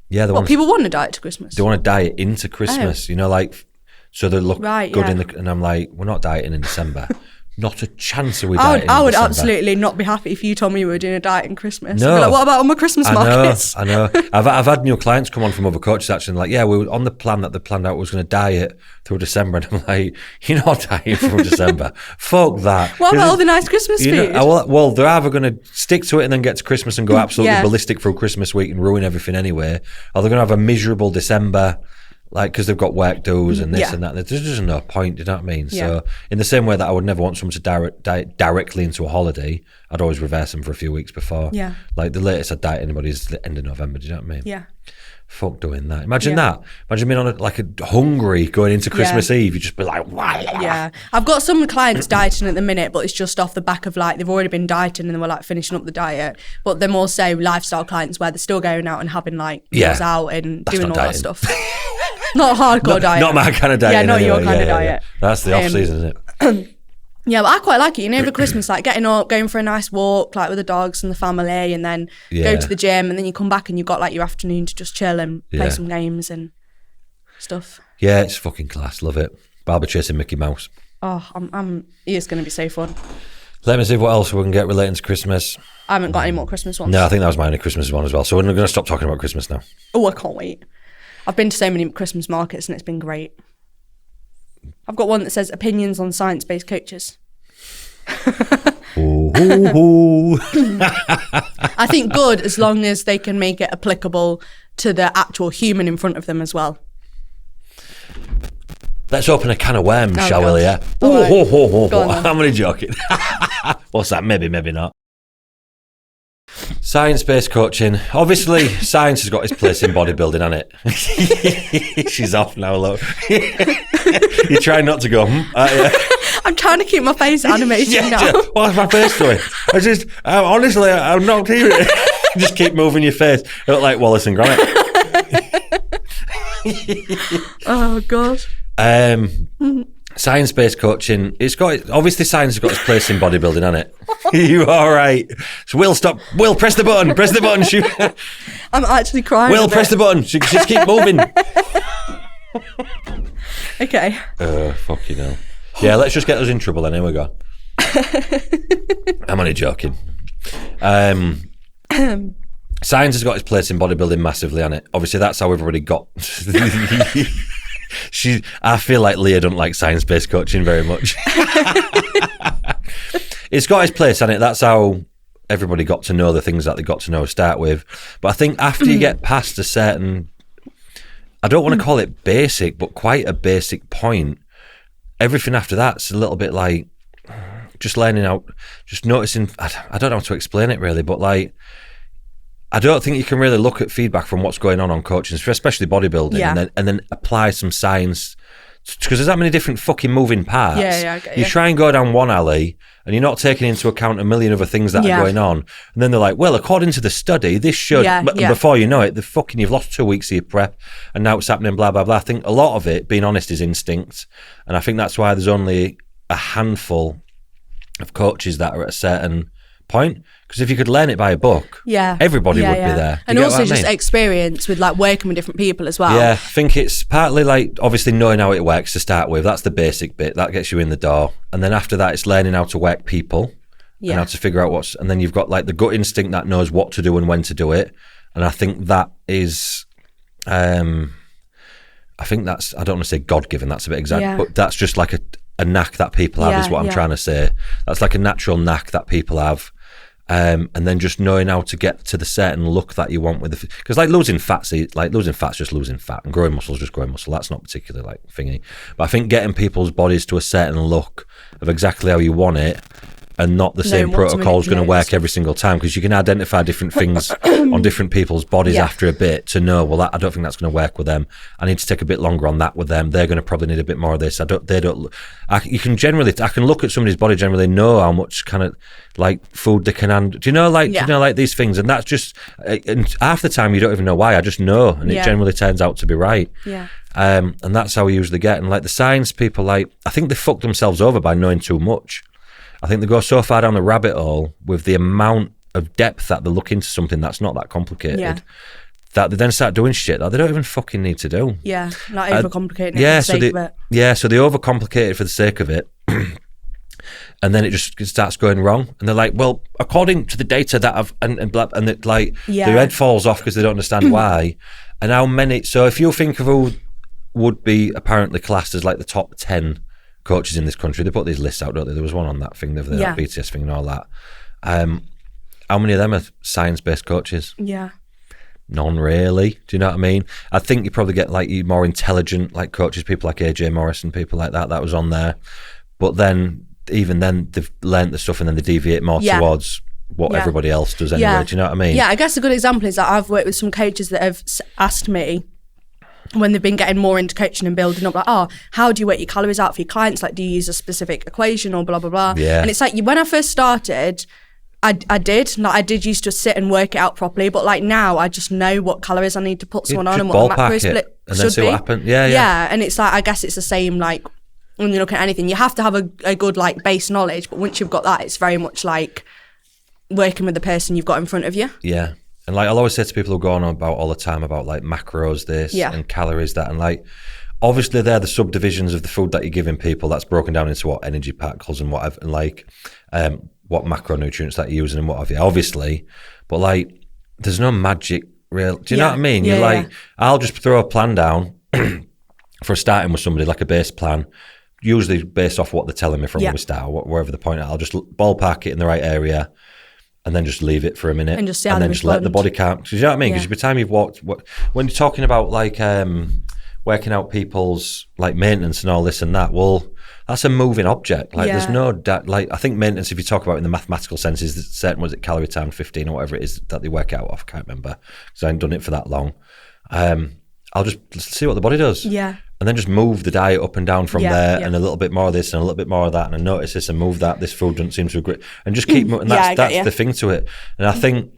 Yeah. People want to diet to Christmas? They want to diet into Christmas, like, so they look good and I'm like, we're not dieting in December. Not a chance are we dieting I would December. Absolutely not be happy if you told me we were doing a diet in Christmas. No. Like, what about on my Christmas markets? I know. I've had new clients come on from other coaches actually, like, we were on the plan that they planned out was going to diet through December, and I'm like, you're not dieting through December. Fuck that. What about all the nice Christmas food? Well, they're either going to stick to it and then get to Christmas and go absolutely ballistic through Christmas week and ruin everything anyway, or they're going to have a miserable December. Like, because they've got work dues and this and that. There's just no point, do you know what I mean? So, in the same way that I would never want someone to diet directly into a holiday, I'd always reverse them for a few weeks before. Yeah. Like, the latest I'd diet anybody is the end of November, do you know what I mean? Yeah. Fuck doing that. Imagine that. Imagine being on a hungry going into Christmas Eve. You just be like, wah. Yeah. I've got some clients dieting at the minute, but it's just off the back of like, they've already been dieting and they were like finishing up the diet. But they're more so lifestyle clients where they're still going out and having like meals out and doing all that stuff. Not hardcore diet. Not my kind of diet. Yeah, not your kind of diet. That's the off season, isn't it? Yeah, but I quite like it. You know, over Christmas, like getting up, going for a nice walk, like with the dogs and the family, and then go to the gym, and then you come back and you've got like your afternoon to just chill and play some games and stuff. Yeah, it's fucking class. Love it. Barber chasing Mickey Mouse. Oh, it's going to be so fun. Let me see what else we can get relating to Christmas. I haven't got any more Christmas ones. No, I think that was my only Christmas one as well. So we're going to stop talking about Christmas now. Oh, I can't wait. I've been to so many Christmas markets and it's been great. I've got one that says opinions on science-based coaches. I think good as long as they can make it applicable to the actual human in front of them as well. Let's open a can of worms, shall we, Leah? I'm only joking. What's that? Maybe not. Science-based coaching. Obviously, science has got its place in bodybuilding, hasn't it? She's off now, look. You're trying not to go, I'm trying to keep my face animated now. What's my face doing? Honestly, I'm not hearing it. Just keep moving your face. You look like Wallace and Gromit. Oh, God. Science-based coaching, obviously science has got its place in bodybuilding, hasn't it? You all right? So Will, press the button, shoot. I'm actually crying. Will, press the button, just keep moving. Okay. Fucking hell. Yeah, let's just get us in trouble then, here we go. I'm only joking. Science has got its place in bodybuilding massively, hasn't it? Obviously that's how everybody got... I feel like Leah doesn't like science-based coaching very much. It's got its place, hasn't it? That's how everybody got to know the things that they got to know to start with. But I think after you get past a certain, I don't want to call it basic, but quite a basic point, everything after that's a little bit like just learning out, just noticing, I don't know how to explain it really, but like, I don't think you can really look at feedback from what's going on coaching, especially bodybuilding, and then apply some science, because there's that many different fucking moving parts. You try and go down one alley and you're not taking into account a million other things that are going on. And then they're like, well, according to the study, this should, before you know it, you've lost 2 weeks of your prep and now it's happening, blah, blah, blah. I think a lot of it, being honest, is instinct. And I think that's why there's only a handful of coaches that are at a certain point, because if you could learn it by a book, everybody would be there. And also just experience with like working with different people as well. Yeah, I think it's partly like obviously knowing how it works to start with. That's the basic bit that gets you in the door, and then after that it's learning how to work people and how to figure out and then you've got like the gut instinct that knows what to do and when to do it. And I think that is I don't want to say God-given, that's a bit exact, but that's just like a knack that people have is what I'm trying to say. That's like a natural knack that people have. And then just knowing how to get to the certain look that you want with because like losing fat's just losing fat, and growing muscle is just growing muscle. That's not particularly like thingy. But I think getting people's bodies to a certain look of exactly how you want it, and not the same protocol is going to work every single time, because you can identify different things on different people's bodies after a bit to know, well, I don't think that's going to work with them. I need to take a bit longer on that with them. They're going to probably need a bit more of this. I can look at somebody's body, generally know how much kind of like food they can handle. Do you know like these things? And that's just, and half the time you don't even know why. I just know, and it generally turns out to be right. Yeah. And that's how we usually get. And like the science people, like I think they fuck themselves over by knowing too much. I think they go so far down the rabbit hole with the amount of depth that they look into something that's not that complicated, that they then start doing shit that they don't even fucking need to do. Yeah, not overcomplicating it for the sake of it. Yeah, so they overcomplicate it for the sake of it. And then it just starts going wrong. And they're like, well, according to the data that I've, and it like, their head falls off because they don't understand why. And how many, so if you think of who would be apparently classed as like the top 10 coaches in this country, they put these lists out, don't they? There was one on that thing, that BTS thing and all that. How many of them are science-based coaches? Yeah. None really. Do you know what I mean? I think you probably get like more intelligent like coaches, people like AJ Morris and people like that was on there. But then, even then, they've learnt the stuff and then they deviate more towards what everybody else does anyway. Do you know what I mean? Yeah, I guess a good example is that I've worked with some coaches that have asked me when they've been getting more into coaching and building up, like, oh, how do you work your calories out for your clients? Like, do you use a specific equation or blah, blah, blah? Yeah. And it's like, when I first started, I did used to sit and work it out properly, but like now I just know what calories I need to put someone on and what the macro split and then see what happens. Yeah. And it's like, I guess it's the same, like, when you look at anything, you have to have a good like base knowledge, but once you've got that, it's very much like working with the person you've got in front of you. Yeah. And like I'll always say to people who go on about all the time about like macros this and calories that, and like obviously they're the subdivisions of the food that you're giving people that's broken down into what energy particles and whatever, and like what macronutrients that you're using and what have you, obviously, but like there's no magic real, do you know what I mean? You're like, I'll just throw a plan down for starting with somebody, like a base plan, usually based off what they're telling me from when we start, or wherever the point, I'll just ballpark it in the right area and then just leave it for a minute and just see and then just let the body count. Do you know what I mean? Because by the time you've walked, when you're talking about like working out people's like maintenance and all this and that, well, that's a moving object. Like there's no like I think maintenance, if you talk about it in the mathematical sense, is certain, was it calorie time 15 or whatever it is that they work out off, I can't remember because I haven't done it for that long. I'll just see what the body does. Yeah. And then just move the diet up and down from there and a little bit more of this and a little bit more of that and I notice this and move that. This food doesn't seem to agree. And just keep moving. That's the thing to it. And I think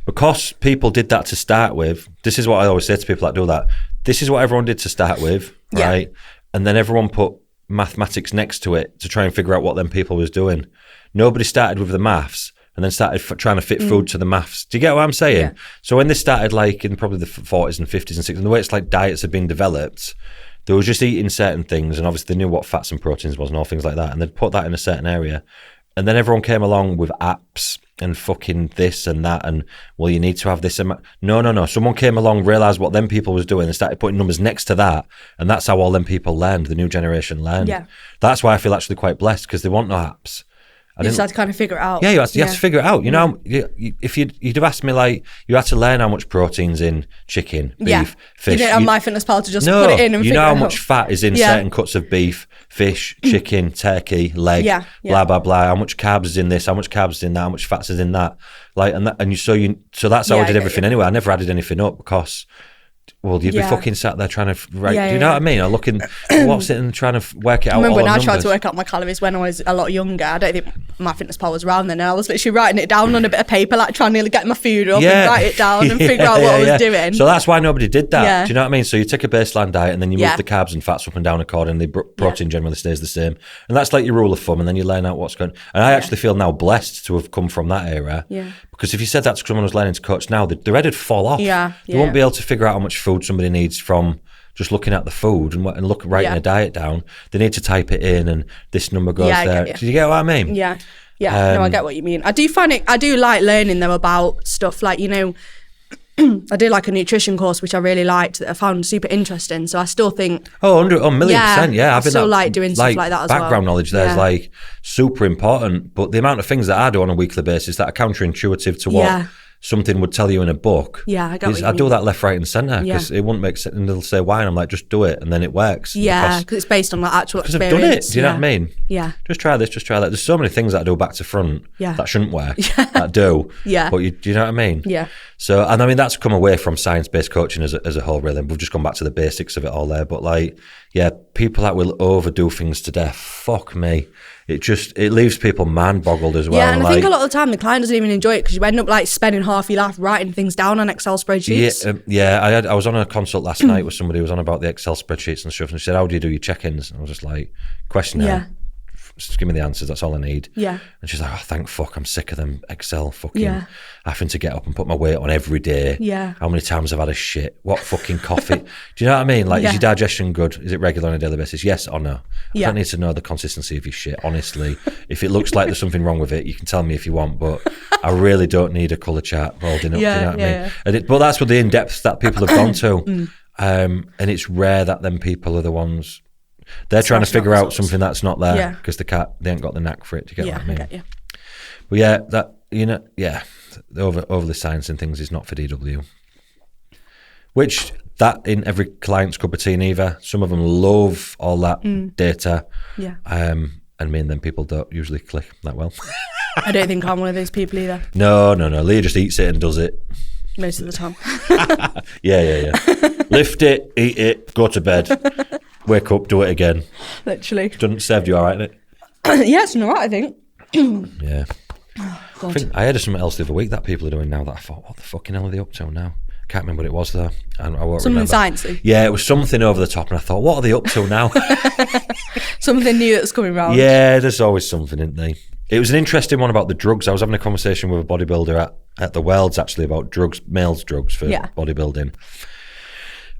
because people did that to start with, this is what I always say to people that do that. This is what everyone did to start with, right? And then everyone put mathematics next to it to try and figure out what them people was doing. Nobody started with the maths and then started trying to fit food to the maths. Do you get what I'm saying? Yeah. So when this started like in probably the 40s and 50s and 60s, and the way it's like diets have been developed, they were just eating certain things and obviously they knew what fats and proteins was and all things like that. And they'd put that in a certain area. And then everyone came along with apps and fucking this and that and, well, you need to have this. No. Someone came along, realised what them people was doing and started putting numbers next to that. And that's how all them people learned, the new generation learned. Yeah. That's why I feel actually quite blessed because they want no apps. You just had to kind of figure it out. Yeah, you have to figure it out. You know, if you'd have asked me, like, you had to learn how much protein's in chicken, beef, fish. You didn't have MyFitnessPal to just put it in and figure it out. You know how much fat is in certain cuts of beef, fish, chicken, turkey, leg, blah, blah, blah. How much carbs is in this, how much carbs is in that, how much fats is in that. Like, so that's how I did everything anyway. I never added anything up because... Well, you'd be fucking sat there trying to write. Do you know what I mean? Or looking, what's it, and trying to work it out. I remember when I tried to work out my calories when I was a lot younger. I don't think MyFitnessPal was around then. And I was literally writing it down on a bit of paper, like trying to get my food up and write it down and figure out what I was doing. So that's why nobody did that. Yeah. Do you know what I mean? So you take a baseline diet and then you move the carbs and fats up and down accordingly. Protein generally stays the same. And that's like your rule of thumb. And then you learn out what's going on. And I actually feel now blessed to have come from that era. Yeah. Because if you said that to someone who's learning to coach now, their head would fall off. Yeah. They won't be able to figure out how much food somebody needs from just looking at the food and writing a diet down. They need to type it in and this number goes there. Do you get what I mean? Yeah. Yeah. No, I get what you mean. I do like learning though about stuff like, you know, I did like a nutrition course which I really liked that I found super interesting. So I still think 1,000,000%. Yeah, I still like doing stuff like that as well. Background knowledge there is like super important, but the amount of things that I do on a weekly basis that are counterintuitive to what something would tell you in a book. Yeah, I get what you mean. I do that left, right, and centre because it wouldn't make sense. And they'll say why, and I'm like, just do it, and then it works. Yeah, because it's based on that actual experience. Because I've done it. Do you know what I mean? Yeah. Just try this, just try that. There's so many things that I do back to front that shouldn't work. That do. Yeah. But do you know what I mean? Yeah. So, and I mean, that's come away from science-based coaching as a whole, really. We've just gone back to the basics of it all there. But like, people that will overdo things to death, fuck me. It leaves people man-boggled as well. Yeah, and I think a lot of the time the client doesn't even enjoy it because you end up like spending half your life writing things down on Excel spreadsheets. I was on a consult last night with somebody who was on about the Excel spreadsheets and stuff, and she said, how do you do your check-ins? And I was just like, questionnaire. Yeah. Just give me the answers, that's all I need. Yeah. And she's like, oh, thank fuck, I'm sick of them Excel fucking having to get up and put my weight on every day. Yeah. How many times I've had a shit? What fucking coffee? Do you know what I mean? Like, is your digestion good? Is it regular on a daily basis? Yes or no? I don't need to know the consistency of your shit, honestly. If it looks like there's something wrong with it, you can tell me if you want, but I really don't need a colour chart holding up. Do you know what I mean? But that's what the in-depth that people have gone to. And it's rare that them people are the ones... They're trying to figure out something that's not there because they ain't got the knack for it. To get what I mean? Get you. But the overly science and things is not for DW. Which that in every client's cup of tea neither. Some of them love all that data. Yeah. And And me and them people don't usually click that well. I don't think I'm one of those people either. No. Leah just eats it and does it. Most of the time. Yeah. Lift it, eat it, go to bed, wake up, do it again. Literally. Doesn't serve you all right, innit? Yeah, it's all right, I think. Yeah. I think I heard something else the other week that people are doing now that I thought, what the fucking hell are they up to now? Can't remember what it was though. And I won't something remember. sciencey. Yeah, it was something over the top, and I thought, what are they up to now? Something new that's coming round. Yeah, there's always something, isn't there? It was an interesting one about the drugs. I was having a conversation with a bodybuilder at the Worlds actually about drugs, males' drugs for bodybuilding,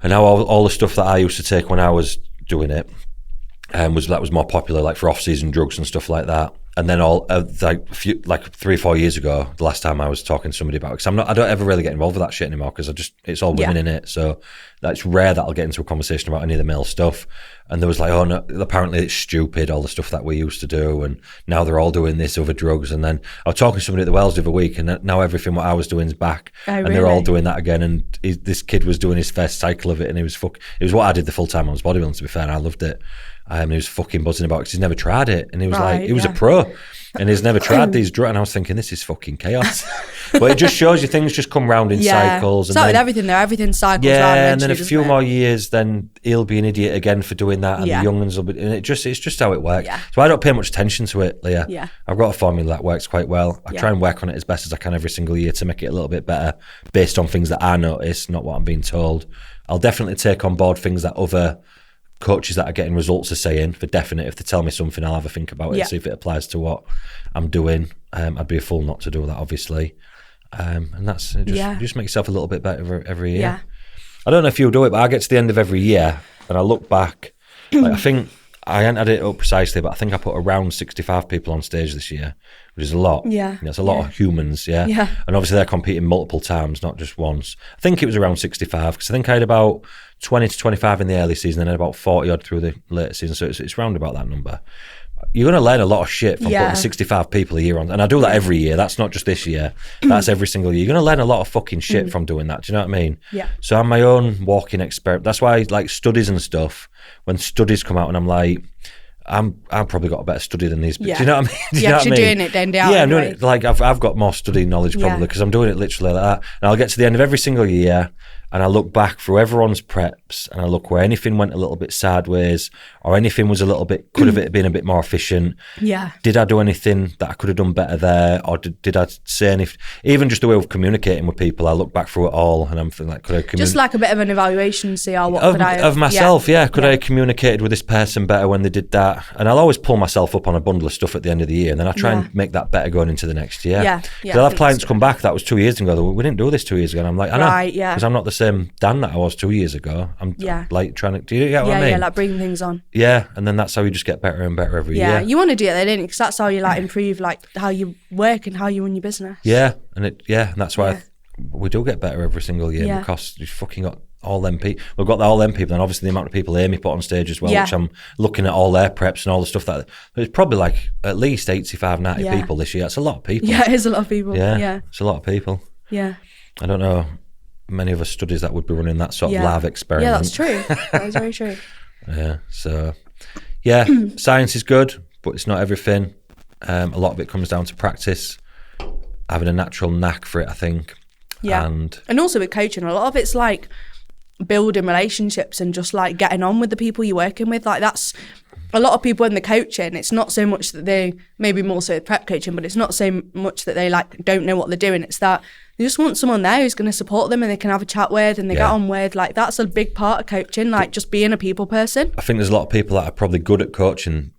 and how all the stuff that I used to take when I was doing it was more popular, like for off-season drugs and stuff like that. And then like 3 or 4 years ago, the last time I was talking to somebody about it, because I don't ever really get involved with that shit anymore, because it's all women in it, so that's rare that I'll get into a conversation about any of the male stuff. And there was like, oh no, apparently it's stupid, all the stuff that we used to do, and now they're all doing this other drugs. And then I was talking to somebody at the Wells the other week, and now everything what I was doing is back, and they're all doing that again. And this kid was doing his first cycle of it, and it was what I did the full time I was bodybuilding, to be fair, and I loved it. He was fucking buzzing about it because he's never tried it, and he was he was a pro, and he's never tried these drugs. And I was thinking, this is fucking chaos. But it just shows you things just come round in cycles. And with everything though, everything cycles round. Yeah, and then a few more years, then he'll be an idiot again for doing that, and the young ones will be. And it's just how it works. Yeah. So I don't pay much attention to it, Leah. Yeah. I've got a formula that works quite well. I try and work on it as best as I can every single year to make it a little bit better, based on things that I notice, not what I'm being told. I'll definitely take on board things that other coaches that are getting results are saying, for definite. If they tell me something, I'll have a think about it, see if it applies to what I'm doing. I'd be a fool not to do that, obviously. And that's just make yourself a little bit better every year. Yeah. I don't know if you'll do it, but I get to the end of every year and I look back. I think I hadn't had it up precisely, but I think I put around 65 people on stage this year, which is a lot. Yeah. That's a lot of humans, yeah. And obviously they're competing multiple times, not just once. I think it was around 65, because I think I had about 20 to 25 in the early season and then about 40 odd through the later season. So it's round about that number. You're going to learn a lot of shit from putting 65 people a year on. And I do that every year. That's not just this year. That's every single year. You're going to learn a lot of fucking shit from doing that. Do you know what I mean? Yeah. So I'm my own walking experiment. That's why like studies and stuff, when studies come out and I'm like, I've probably got a better study than these people. Do you know what I mean? You're doing it then down. Yeah, I'm doing it. Like I've got more study knowledge probably because I'm doing it literally like that. And I'll get to the end of every single year and I look back through everyone's preps and I look where anything went a little bit sideways or anything was a little bit, could have been a bit more efficient. Yeah. Did I do anything that I could have done better there? Or did I say anything? Even just the way of communicating with people, I look back through it all and I'm thinking like, could I just like a bit of an evaluation, see what could I of myself, could I have communicated with this person better when they did that? And I'll always pull myself up on a bundle of stuff at the end of the year and then I try and make that better going into the next year. Yeah. I'll have clients come back that was 2 years ago, we didn't do this 2 years ago. And I'm like, I know, because I'm not the same Dan that I was 2 years ago. I'm like trying to, do you get what I mean? Yeah, like bringing things on. Yeah, and then that's how you just get better and better every year. Yeah, you want to do it, don't you? Because that's how you like improve like how you work and how you run your business. Yeah, and that's why we do get better every single year because you've fucking got all them people. We've got all them people, and obviously the amount of people Amy put on stage as well, which I'm looking at all their preps and all the stuff that there's probably like at least 85, 90 people this year. That's a lot of people. Yeah, it is a lot of people. Yeah, it's a lot of people. Yeah. I don't know many other studies that would be running that sort of lab experiment. Yeah, that's true. That is very true. Yeah, so science is good, but it's not everything. A lot of it comes down to practice, having a natural knack for it, I think. Yeah, and also with coaching, a lot of it's like building relationships and just like getting on with the people you're working with. Like that's a lot of people in the coaching, it's not so much that they, maybe more so prep coaching, but it's not so much that they like don't know what they're doing. It's that they just want someone there who's going to support them and they can have a chat with and they get on with. Like that's a big part of coaching, like just being a people person. I think there's a lot of people that are probably good at coaching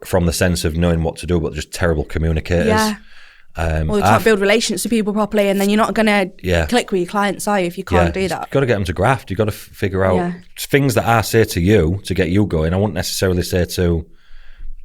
from the sense of knowing what to do, but just terrible communicators. Yeah. Or they can't build relationships with people properly, and then you're not going to click with your clients, are you, if you can't do that? You've got to get them to graft. You've got to figure out things that I say to you to get you going. I wouldn't necessarily say to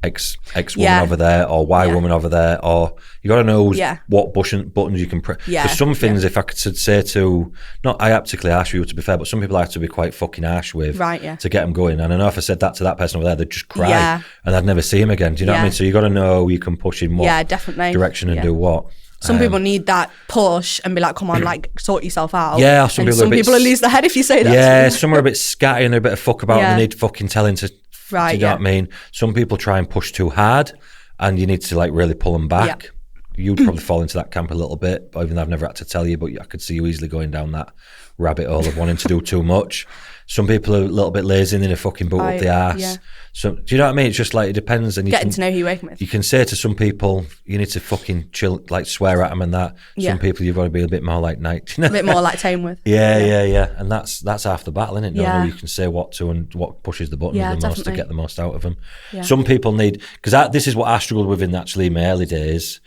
X woman over there or Y woman over there, or you got to know what buttons you can press. Because some things, if I could say to, not I particularly harsh with you to be fair, but some people I have to be quite fucking harsh with to get them going. And I know if I said that to that person over there, they'd just cry and I'd never see him again. Do you know what I mean? So you got to know you can push in what direction and do what. Some people need that push and be like, come on, like sort yourself out. Yeah, some people will lose their head if you say that. Yeah, some are a bit scatty and they're a bit of fuck about and they need fucking telling to Right. Do you know what I mean? Some people try and push too hard, and you need to like really pull them back. Yeah. You'd probably fall into that camp a little bit, but even though I've never had to tell you, but I could see you easily going down that rabbit hole of wanting to do too much. Some people are a little bit lazy and then they fucking boot up the arse. Yeah. So do you know what I mean? It's just like, it depends. And getting to know who you're working with. You can say to some people, you need to fucking chill, like swear at them and that. Yeah. Some people you've got to be a bit more like nice. You know? A bit more like tame with. Yeah. And that's half the battle, isn't it? Knowing who you can say what to and what pushes the buttons the most to get the most out of them. Yeah. Some people need, because this is what I struggled with in actually my early days.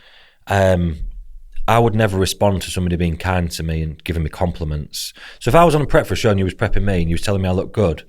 I would never respond to somebody being kind to me and giving me compliments. So if I was on a prep for a show and you was prepping me and you was telling me I look good,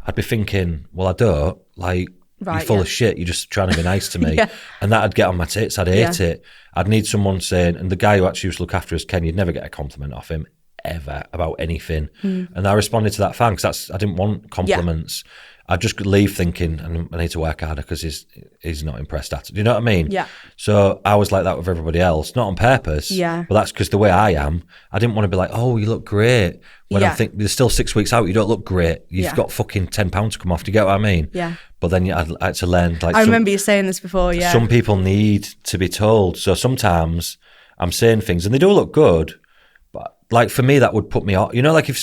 I'd be thinking, well, I don't. Like, you're full of shit. You're just trying to be nice to me. And that'd get on my tits. I'd hate it. I'd need someone saying, and the guy who actually used to look after us, Ken, you'd never get a compliment off him ever about anything. And I responded to that fan because I didn't want compliments. I'd just leave thinking, I need to work harder because he's not impressed at it. Do you know what I mean? Yeah. So I was like that with everybody else, not on purpose. Yeah. But that's because the way I am, I didn't want to be like, oh, you look great. When I think there's still 6 weeks out, you don't look great. You've got fucking £10 to come off. Do you get what I mean? Yeah. But then I had to learn. Like, I remember you saying this before, yeah. Some people need to be told. So sometimes I'm saying things and they do look good. Like, for me, that would put me off. You know, like if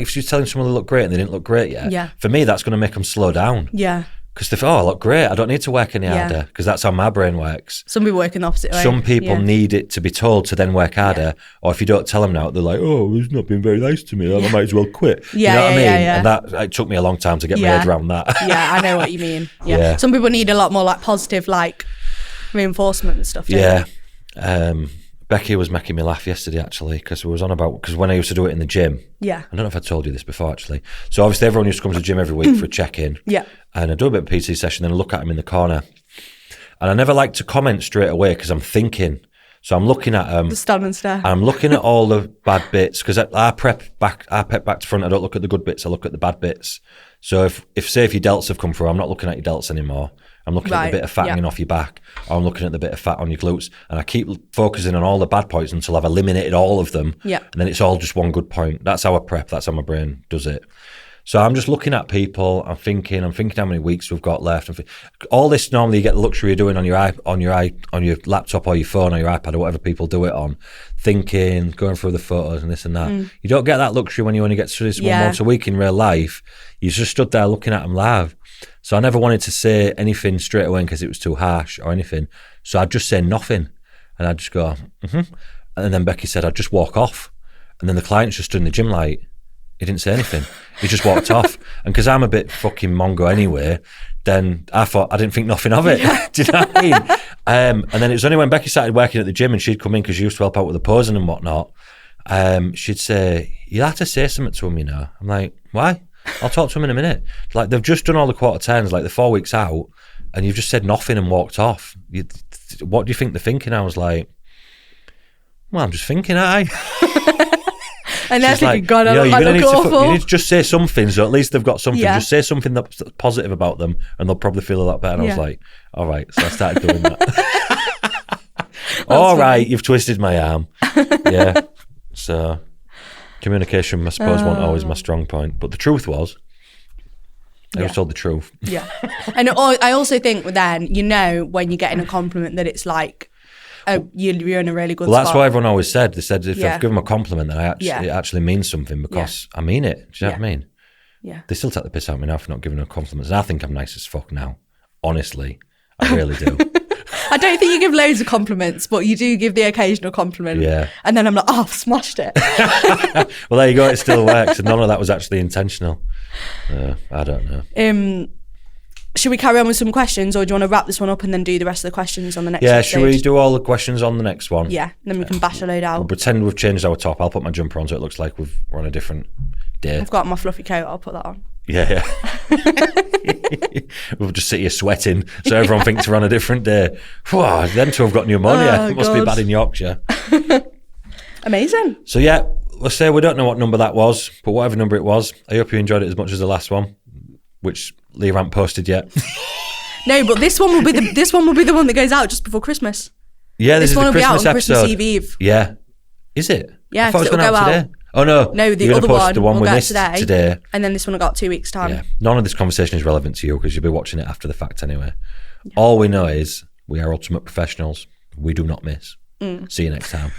she's telling someone they look great and they didn't look great yet. Yeah. For me, that's going to make them slow down. Yeah. Because they I look great. I don't need to work any harder because that's how my brain works. Some people work in the opposite way. Some people need it to be told to then work harder. Or if you don't tell them now, they're like, oh, he's not been very nice to me. I might as well quit. You know what I mean? And it took me a long time to get my head around that. Yeah, I know what you mean. Yeah. Some people need a lot more like positive, like reinforcement and stuff. Yeah. Becky was making me laugh yesterday, actually, because when I used to do it in the gym. Yeah. I don't know if I told you this before, actually. So obviously everyone used to come to the gym every week for a check-in. Yeah. And I do a bit of PT session, then I look at him in the corner. And I never like to comment straight away because I'm thinking. So I'm looking at them. Just stand and stare. I'm looking at all the bad bits because I prep back to front. I don't look at the good bits. I look at the bad bits. So if your delts have come through, I'm not looking at your delts anymore. I'm looking at the bit of fat hanging off your back, or I'm looking at the bit of fat on your glutes, and I keep focusing on all the bad points until I've eliminated all of them. Yeah. And then it's all just one good point. That's how I prep. That's how my brain does it. So I'm just looking at people. I'm thinking how many weeks we've got left. All this normally you get the luxury of doing on your laptop or your phone or your iPad or whatever people do it on. Thinking, going through the photos and this and that. You don't get that luxury when you only get to this one once a week in real life. You just stood there looking at them live. So I never wanted to say anything straight away because it was too harsh or anything. So I'd just say nothing, and I'd just go, And then Becky said I'd just walk off, and then the client's just stood in the gym like. He didn't say anything. He just walked off. And because I'm a bit fucking mongo anyway, then I thought, I didn't think nothing of it. Do you know what I mean? And then it was only when Becky started working at the gym and she'd come in because she used to help out with the posing and whatnot. She'd say, you'll have to say something to him, you know. I'm like, why? I'll talk to him in a minute. Like, they've just done all the quarter tens, like the 4 weeks out, and you've just said nothing and walked off. What do you think they're thinking? I was like, well, I'm just thinking, And they're thinking, God, I look awful. You need to just say something, so at least they've got something. Just say something that's positive about them, and they'll probably feel a lot better. And I was like, all right. So I started doing that. All right, you've twisted my arm. Yeah. So communication, I suppose, wasn't always my strong point. But the truth was, I was told the truth. Yeah. And I also think then, when you're getting a compliment that it's like, oh, you're in a really good spot. Well, that's what everyone always said. They said if I've given them a compliment, then it actually means something because I mean it. Do you know what I mean? Yeah. They still take the piss out of me now for not giving them compliments. And I think I'm nice as fuck now. Honestly, I really do. I don't think you give loads of compliments, but you do give the occasional compliment. Yeah. And then I'm like, oh, I've smashed it. Well, there you go. It still works. And none of that was actually intentional. I don't know. Should we carry on with some questions, or do you want to wrap this one up and then do the rest of the questions on the next episode? Yeah, should we do all the questions on the next one? Yeah, then we can bash a load out. We'll pretend we've changed our top. I'll put my jumper on so it looks like we're on a different day. I've got my fluffy coat. I'll put that on. Yeah. We'll just sit here sweating so everyone thinks we're on a different day. Whoa, them two have got pneumonia. It must be bad in Yorkshire. Amazing. So yeah, let's say we don't know what number that was, but whatever number it was, I hope you enjoyed it as much as the last one, which Leah hasn't posted yet. No, but this one will be the one that goes out just before Christmas. Yeah, this is one the will Christmas be out on episode. Christmas Eve. Yeah. Is it? Yeah, I thought it was it'll going go out out. today. Oh, no. No, the other one. The one we missed today. And then this one I got 2 weeks' time. Yeah. None of this conversation is relevant to you because you'll be watching it after the fact anyway. Yeah. All we know is we are ultimate professionals. We do not miss. See you next time.